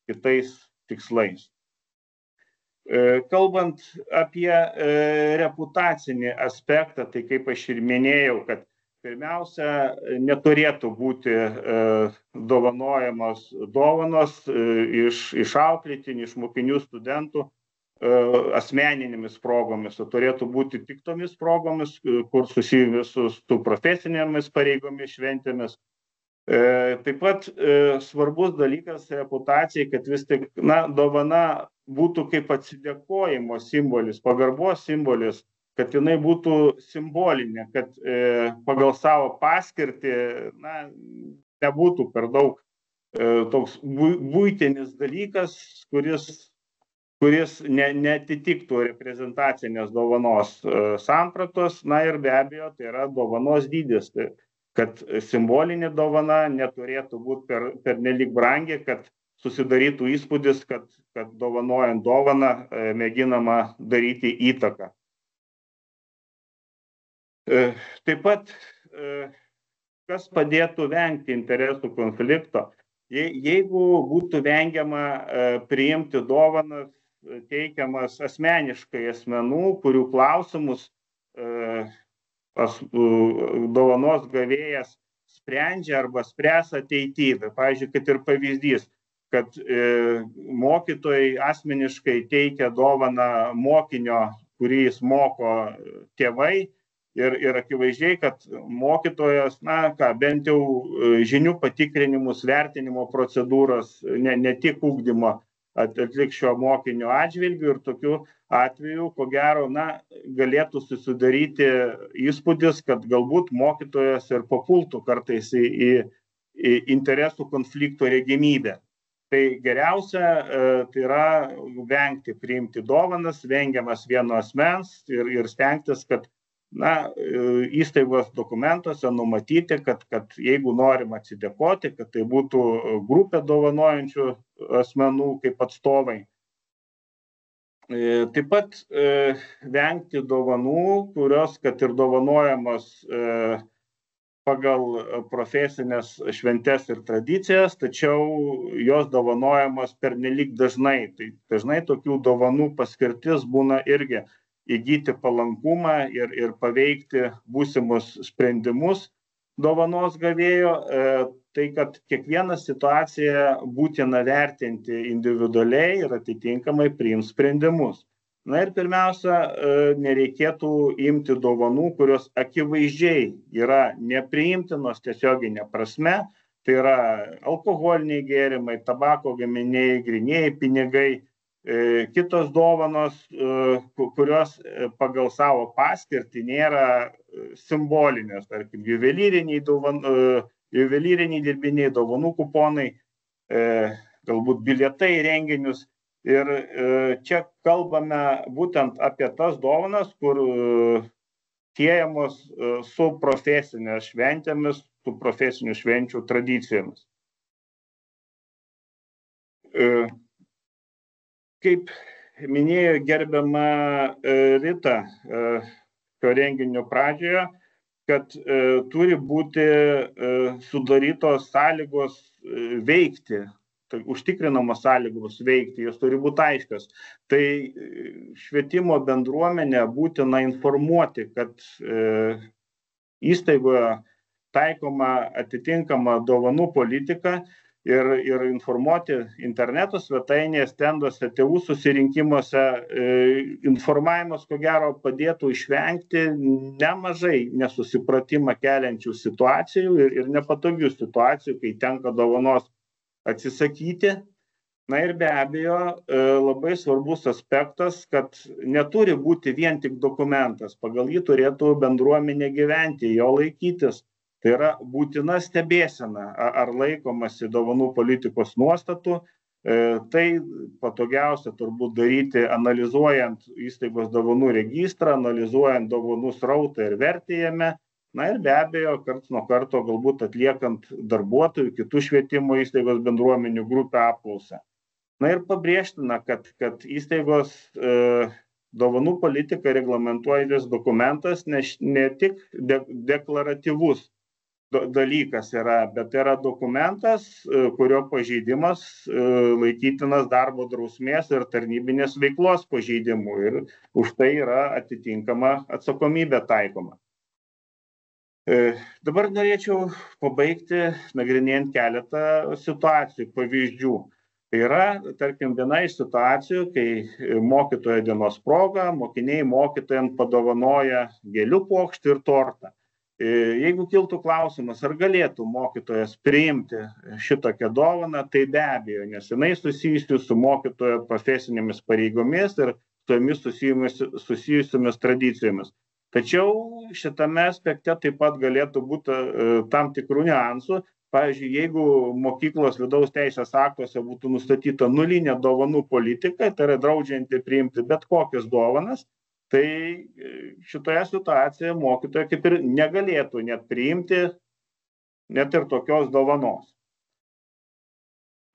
S5: kitais tikslais. Kalbant apie reputacinį aspektą, tai kaip aš ir minėjau, kad pirmiausia, neturėtų būti dovanojamos dovanos iš auklėtinių, iš mokinių, studentų asmeninėmis progomis, o turėtų būti tik tomis progomis, kur susijusios su profesinėmis pareigomis, šventėmis. Taip pat svarbus dalykas reputacijai, kad vis tik dovana būtų kaip atsidėkojimo simbolis, pagarbos simbolis, kad jinai būtų simbolinė, kad pagal savo paskirtį nebūtų per daug toks buitinis dalykas, kuris neatitiktų reprezentacinės dovanos sampratos, ir be abejo tai yra dovanos dydis, kad simbolinė dovana neturėtų būti pernelyg brangi, kad susidarytų įspūdis, kad dovanojant dovaną mėginama daryti įtaką. Taip pat, kas padėtų vengti interesų konflikto, jeigu būtų vengiama priimti dovanas teikiamas asmeniškai asmenų, kurių klausimus dovanos gavėjas sprendžia arba spręs ateityje. Pavyzdžiui, kad ir pavyzdys, kad mokytojai asmeniškai teikia dovaną mokinio, kurį jis moko tėvai ir akivaizdžiai, kad mokytojas, bent jau žinių patikrinimus, vertinimo procedūros, ne tik ugdymo atliks šio mokinio atžvilgiu ir tokiu atveju, ko gero, galėtų susidaryti įspūdis, kad galbūt mokytojas ir papultų kartais į interesų konflikto regimybę. Tai geriausia tai yra vengti priimti dovanas, vengiamas vieno asmens ir stengtis, kad įstaigos dokumentuose numatyti, kad jeigu norim atsidėkoti, kad tai būtų grupė dovanojančių asmenų kaip atstovai. Taip pat vengti dovanų, kurios, kad ir dovanojamos pagal profesinės šventes ir tradicijas, tačiau jos dovanojamos pernelyg dažnai. Tai dažnai tokių dovanų paskirtis būna irgi įgyti palankumą ir paveikti būsimus sprendimus dovanos gavėjo, tai kad kiekvieną situaciją būtina vertinti individualiai ir atitinkamai priims sprendimus. Na ir pirmiausia, nereikėtų imti dovanų, kurios akivaizdžiai yra nepriimtinos tiesioginė prasme. Tai yra alkoholiniai gėrimai, tabako gaminiai, grynieji pinigai, kitos dovanos, kurios pagal savo paskirtį nėra simbolinės, tarkim, juvelyriniai dirbiniai, dovanų kuponai, galbūt bilietai į renginius. Ir čia kalbame būtent apie tas dovanas, kur siejamos su profesinės šventėmis, su profesinių švenčių tradicijomis. Kaip minėjo gerbiama Rita šio renginio pradžioje, kad turi būti sudarytos sąlygos veikti, užtikrinamos sąlygos veikti, jos turi būti aiškios. Tai švietimo bendruomenę būtina informuoti, kad įstaigoje taikoma atitinkama dovanų politika ir informuoti interneto svetainėje, stenduose, tėvų susirinkimuose. Informavimas, ko gero, padėtų išvengti nemažai nesusipratimą keliančių situacijų ir nepatogių situacijų, kai tenka dovanos atsisakyti. Na ir be abejo, labai svarbus aspektas, kad neturi būti vien tik dokumentas, pagal jį turėtų bendruomenė gyventi, jo laikytis. Tai yra būtina stebėsena, ar laikomasi dovanų politikos nuostatų. Tai patogiausia turbūt daryti analizuojant įstaigos dovanų registrą, analizuojant dovanų srautą ir vertę jame. Na ir be abejo, karts nuo karto galbūt atliekant darbuotojų, kitų švietimo įstaigos bendruomenių grupę apklausą. Na ir pabrėžtina, kad įstaigos dovanų politiką reglamentuojantis dokumentas ne tik deklaratyvus dalykas yra, bet yra dokumentas, kurio pažeidimas laikytinas darbo drausmės ir tarnybinės veiklos pažeidimu ir už tai yra atitinkama atsakomybė taikoma. Dabar norėčiau pabaigti nagrinėjant keletą situacijų, pavyzdžių. Tai yra, tarkim, viena iš situacijų, kai mokytojo dienos proga mokiniai mokytojams padovanoja gėlių puokštę ir tortą. Jeigu kiltų klausimas, ar galėtų mokytojas priimti šitokią dovaną, tai be abejo, nes jinai susijusi su mokytojo profesinėmis pareigomis ir su jomis susijusiomis tradicijomis. Tačiau šitame aspekte taip pat galėtų būti tam tikrų niuansų. Pavyzdžiui, jeigu mokyklos vidaus teisės aktuose būtų nustatyta nulinė dovanų politika, tai yra draudžianti priimti bet kokias dovanas, tai šitoje situacijoje mokytoja kaip ir negalėtų net priimti net ir tokios dovanos.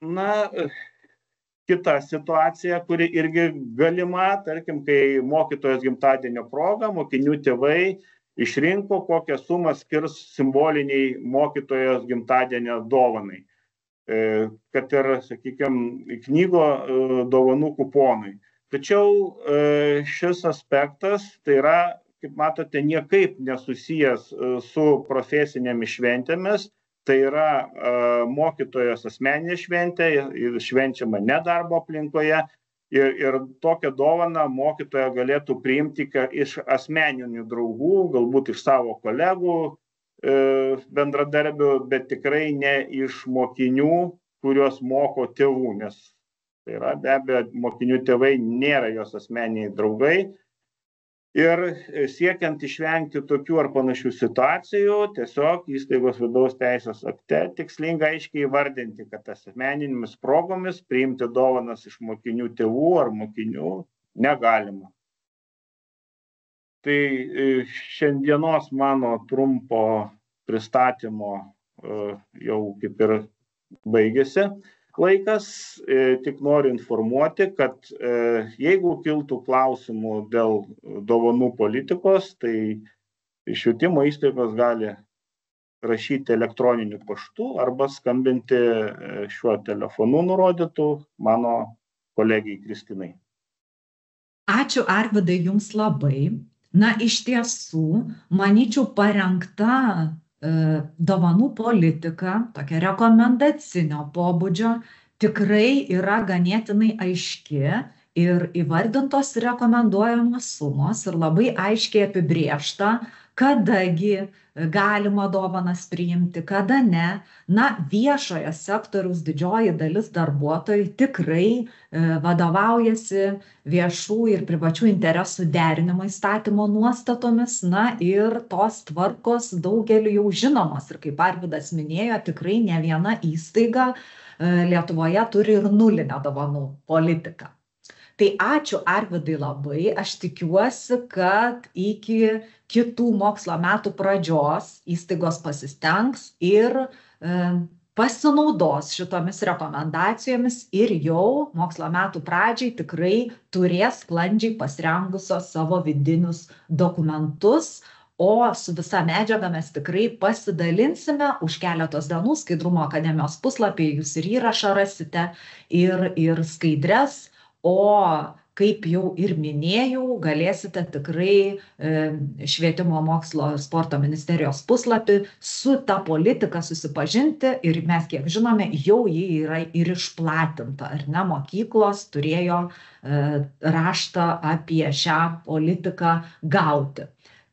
S5: Na, kita situacija, kuri irgi galima, tarkim, kai mokytojos gimtadienio proga mokinių tėvai išrinko, kokią sumą skirs simboliniai mokytojos gimtadienio dovanai. Kad ir, sakykime, knygo dovanų kuponai. Tačiau šis aspektas, tai yra, kaip matote, niekaip nesusijęs su profesinėmis šventėmis. Tai yra mokytojos asmeninė šventė, švenčiama ne darbo aplinkoje. Ir tokią dovaną mokytoja galėtų priimti iš asmeninių draugų, galbūt iš savo kolegų, bendradarbių, bet tikrai ne iš mokinių, kuriuos moko tėvų, nes tai yra be abejo mokinių tėvai nėra jos asmeniniai draugai. Ir siekiant išvengti tokių ar panašių situacijų, tiesiog įstaigos vidaus teisės akte tikslingai aiškiai įvardinti, kad asmeninėmis progomis priimti dovanas iš mokinių tėvų ar mokinių negalima. Tai šiandienos mano trumpo pristatymo jau kaip ir baigėsi laikas, tik noriu informuoti, kad jeigu kiltų klausimų dėl dovanų politikos, tai švietimo įstaigos gali rašyti elektroniniu paštu arba skambinti šiuo telefonu nurodytų mano kolegijai Kristinai.
S1: Ačiū, Arvydai, jums labai. Na, iš tiesų, manyčiau, parengta dovanų politika, tokia rekomendacinio pobūdžio, tikrai yra ganėtinai aiški ir įvardintos rekomenduojamos sumos ir labai aiškiai apibrėžta, kadagi galima dovanas priimti, kada ne. Na, viešojo sektoriaus didžioji dalis darbuotojų tikrai vadovaujasi viešų ir privačių interesų derinimo įstatymo nuostatomis, na ir tos tvarkos daugeliu jau žinomos. Ir kaip Arvydas minėjo, tikrai ne viena įstaiga Lietuvoje turi ir nulinę dovanų politiką. Tai ačiū Arvydai labai, aš tikiuosi, kad iki kitų mokslo metų pradžios įstaigos pasistengs ir pasinaudos šitomis rekomendacijomis ir jau mokslo metų pradžiai tikrai turės sklandžiai pasirengusios savo vidinius dokumentus, o su visa medžiaga mes tikrai pasidalinsime už keletos dienų Skaidrumo akademijos puslapyje, jūs ir įrašą rasite, ir skaidres. O kaip jau ir minėjau, galėsite tikrai Švietimo mokslo sporto ministerijos puslapį su ta politika susipažinti ir mes, kiek žinome, jau ji yra ir išplatinta, ar ne, mokyklos turėjo raštą apie šią politiką gauti.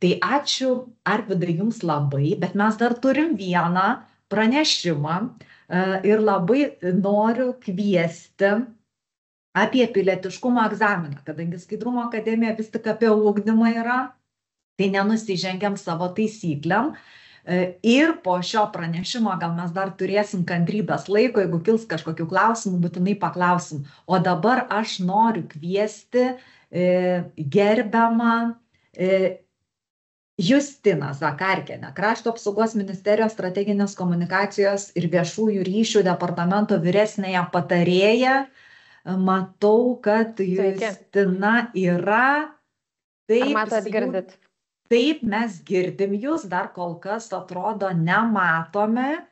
S1: Tai ačiū Arvydai jums labai, bet mes dar turim vieną pranešimą ir labai noriu kviesti apie pilietiškumo egzaminą, kadangi Skaidrumo akademija vis tik apie ugdymą yra, tai nenusižengiam savo taisyklėm. Ir po šio pranešimo gal mes dar turėsim kantrybės laiko, jeigu kils kažkokių klausimų, būtinai paklausim. O dabar aš noriu kviesti gerbiamą Justiną Zakarkienę, Krašto apsaugos ministerijos strateginės komunikacijos ir viešųjų ryšių departamento vyresnąją patarėją. Matau, kad Justina yra.
S6: Ar matot, girdit?
S1: Taip, mes girdim jūs, dar kol kas atrodo nematome.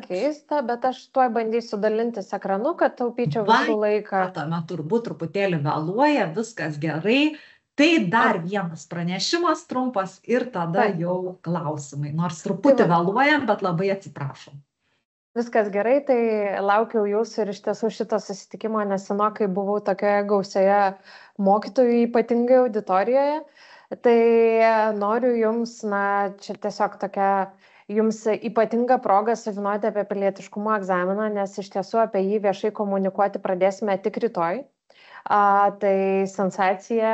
S6: Keista, bet aš tuoj bandysiu dalintis ekranu, kad taupyčiau visų laiką.
S1: Matome, turbūt truputėlį vėluoja, viskas gerai. Tai dar vienas pranešimas trumpas ir tada jau klausimai. Nors truputį vėluojam, bet labai atsiprašom.
S6: Viskas gerai, tai laukiau jūsų ir iš tiesų šito susitikimo nesenokai buvau tokioje gausioje mokytojų ypatingai auditorijoje. Tai noriu jums, čia tiesiog tokia jums ypatinga proga sužinoti apie pilietiškumo egzaminą, nes iš tiesų apie jį viešai komunikuoti pradėsime tik rytoj. Tai sensacija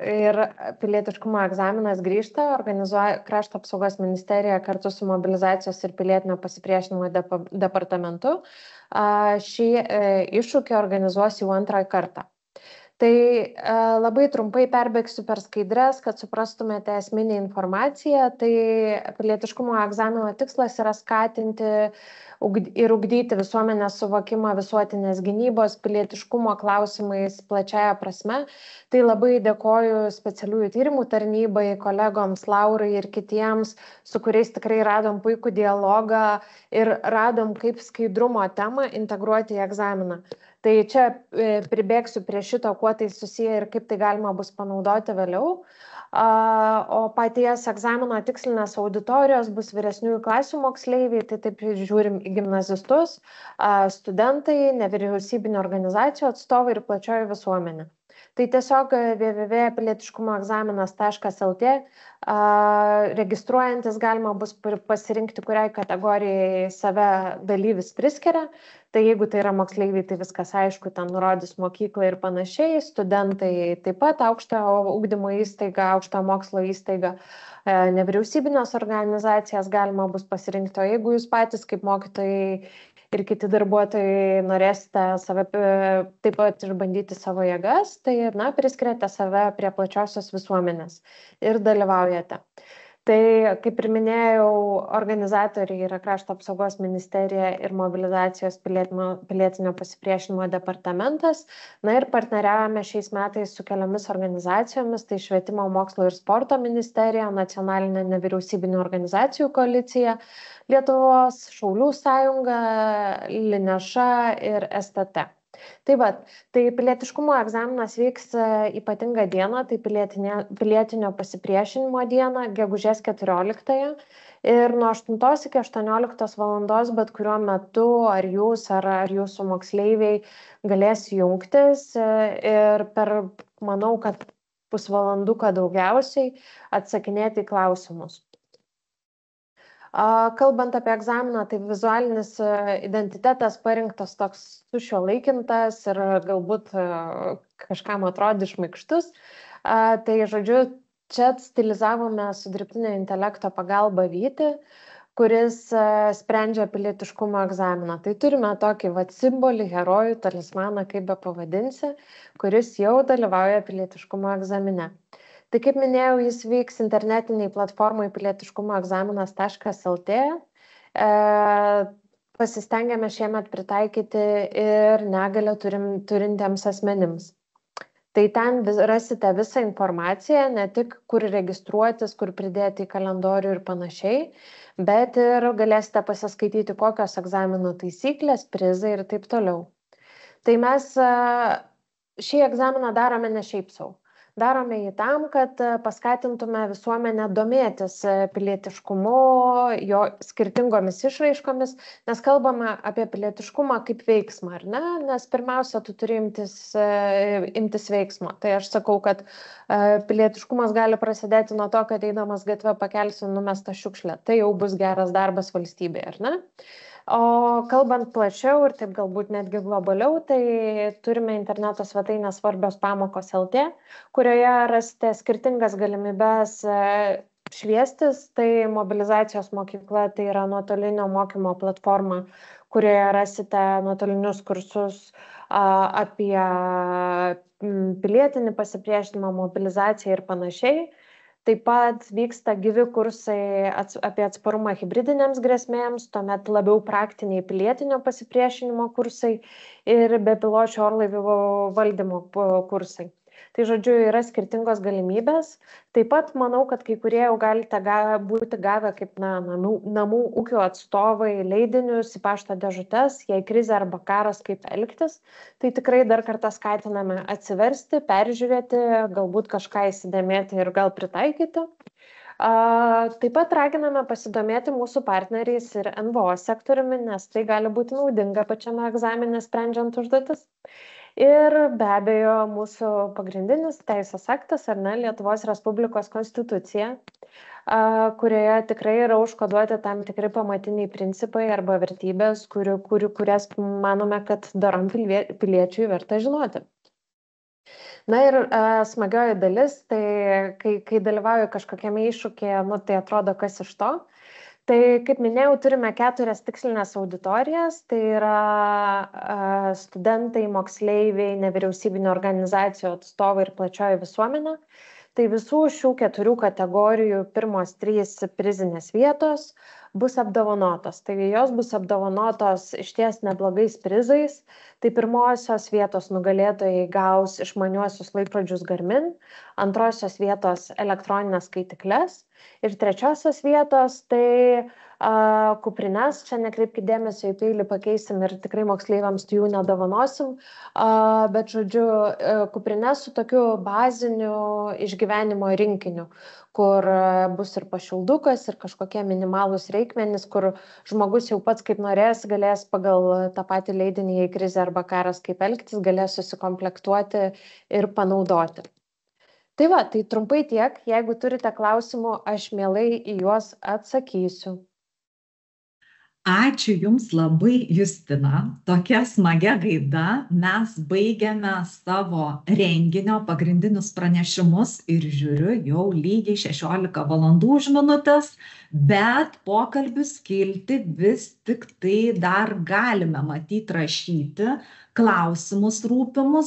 S6: ir pilietiškumo egzaminas grįžta, organizuoja Krašto apsaugos ministerija kartu su mobilizacijos ir pilietinio pasipriešinimo departamentu. Šį iššūkį organizuos jau antrą kartą. Tai labai trumpai perbėgsiu per skaidres, kad suprastumėte esminę informaciją. Tai pilietiškumo egzamino tikslas yra skatinti ir ugdyti visuomenės suvokimą visuotinės gynybos, pilietiškumo klausimais plačiaja prasme. Tai labai dėkoju specialiųjų tyrimų tarnybai, kolegoms Laurai ir kitiems, su kuriais tikrai radom puikų dialogą ir radom, kaip skaidrumo temą integruoti į egzaminą. Tai čia pribėgsiu prie šito, kuo tai susiję ir kaip tai galima bus panaudoti vėliau. O paties egzamino tikslinės auditorijos bus vyresniųjų klasių moksleiviai, tai taip žiūrim į gimnazistus, studentai, nevyriausybinio organizacijų atstovai ir plačioji visuomenė. Tai tiesiog www.pilietiškumoegzaminas.lt registruojantis galima bus pasirinkti, kuriai kategorijai save dalyvis priskiria. Tai jeigu tai yra moksleiviai, tai viskas aišku, ten nurodys mokyklą ir panašiai, studentai taip pat aukštojo ugdymo įstaiga, aukštojo mokslo įstaiga, nevyriausybinės organizacijas galima bus pasirinkti, o jeigu jūs patys kaip mokytojai ir kiti darbuotojai norėsite save taip pat išbandyti savo jėgas, tai priskiriate save prie plačiosios visuomenės ir dalyvaujate. Tai, kaip ir minėjau, organizatoriai yra Krašto apsaugos ministerija ir mobilizacijos pilietinio pasipriešinimo departamentas. Ir partneriavome šiais metais su keliomis organizacijomis, tai Švietimo mokslo ir sporto ministerija, Nacionalinė nevyriausybinių organizacijų koalicija, Lietuvos Šaulių sąjunga, Lineša ir STT. Tai va, tai pilietiškumo egzaminas vyks ypatingą dieną, tai pilietinio pasipriešinimo dieną, gegužės 14 ir nuo 8 iki 18 valandos bet kuriuo metu ar jūs, ar jūsų moksleiviai galės jungtis ir per, manau, kad pusvalanduką daugiausiai atsakinėti į klausimus. Kalbant apie egzaminą, tai vizualinis identitetas parinktas toks sušiuolaikintas ir galbūt kažkam atrodys šmaikštus. Tai, žodžiu, čia stilizavome su dirbtinio intelekto pagalba Vytį, kuris sprendžia pilietiškumo egzaminą. Tai turime tokį simbolį, herojų, talismaną, kaip be pavadinsi, kuris jau dalyvauja pilietiškumo egzamine. Tai kaip minėjau, jis vyks internetiniai platformai pilietiškumoegzaminas.lt. Pasistengėme šiemet pritaikyti ir negalią turintiems asmenims. Tai ten rasite visą informaciją, ne tik kur registruotis, kur pridėti į kalendorių ir panašiai, bet ir galėsite pasiskaityti, kokios egzaminų taisyklės, prizai ir taip toliau. Tai mes šį egzaminą darome ne šiaip sau. Darome jį tam, kad paskatintume visuomenę domėtis pilietiškumu, jo skirtingomis išraiškomis, nes kalbame apie pilietiškumą kaip veiksmą, ar ne? Nes pirmiausia, tu turi imtis veiksmo. Tai aš sakau, kad pilietiškumas gali prasidėti nuo to, kad eidamas gatve pakelsi numestą šiukšlę. Tai jau bus geras darbas valstybėje, ar ne? O kalbant plačiau ir taip galbūt netgi globaliau, tai turime interneto svetainę Svarbios pamokos LT, kurioje rasite skirtingas galimybes šviestis. Tai mobilizacijos mokykla, tai yra nuotolinio mokymo platforma, kurioje rasite nuotolinius kursus apie pilietinį pasipriešinimą, mobilizaciją ir panašiai. Taip pat vyksta gyvi kursai apie atsparumą hibridinėms grėsmėms, tuomet labiau praktiniai pilietinio pasipriešinimo kursai ir bepiločių orlaivių valdymo kursai. Tai, žodžiu, yra skirtingos galimybės. Taip pat manau, kad kai kurie jau galite būti gavę kaip namų ūkio atstovai leidinius į pašto dėžutes, jei krizė arba karas, kaip elgtis. Tai tikrai dar kartą skatiname atsiversti, peržiūrėti, galbūt kažką įsidėmėti ir gal pritaikyti. Taip pat raginame pasidomėti mūsų partneriais ir NVO sektoriumi, nes tai gali būti naudinga pačiame egzamine sprendžiant užduotis. Ir be abejo, mūsų pagrindinis teisės aktas, ar ne, Lietuvos Respublikos konstitucija, kurioje tikrai yra užkoduoti tam tikri pamatiniai principai arba vertybės, kurias manome, kad darom piliečiui verta žinoti. Na ir smagioji dalis, tai kai dalyvauju kažkokiame iššūkyje, tai atrodo, kas iš to. Tai, kaip minėjau, turime 4 tikslinės auditorijas, tai yra studentai, moksleiviai, nevyriausybinio organizacijų atstovai ir plačioji visuomenė. Tai visų šių 4 kategorijų pirmos 3 prizinės vietos bus apdovanotos. Tai jos bus apdovanotos išties neblogais prizais. Tai pirmosios vietos nugalėtojai gaus išmaniuosius laikrodžius Garmin, antrosios vietos elektroninės skaitikles ir trečiosios vietos tai kuprines. Čia nekreipkite dėmesio į peilį, pakeisim ir tikrai moksleiviams jų nedovanosim, bet, žodžiu, kuprines su tokiu baziniu išgyvenimo rinkiniu, kur bus ir pašildukas, ir kažkokie minimalūs reikmenys, kur žmogus jau pats kaip norės, galės pagal tą patį leidinį, jei krizė arba karas, kaip elgtis, galės susikomplektuoti ir panaudoti. Tai va, tai trumpai tiek. Jeigu turite klausimų, aš mielai į juos atsakysiu.
S1: Ačiū Jums labai, Justina. Tokia smagia gaida mes baigiame savo renginio pagrindinius pranešimus ir žiūriu jau lygiai 16:00, bet pokalbius kilti vis tik tai dar galime matyti rašyti klausimus rūpimus.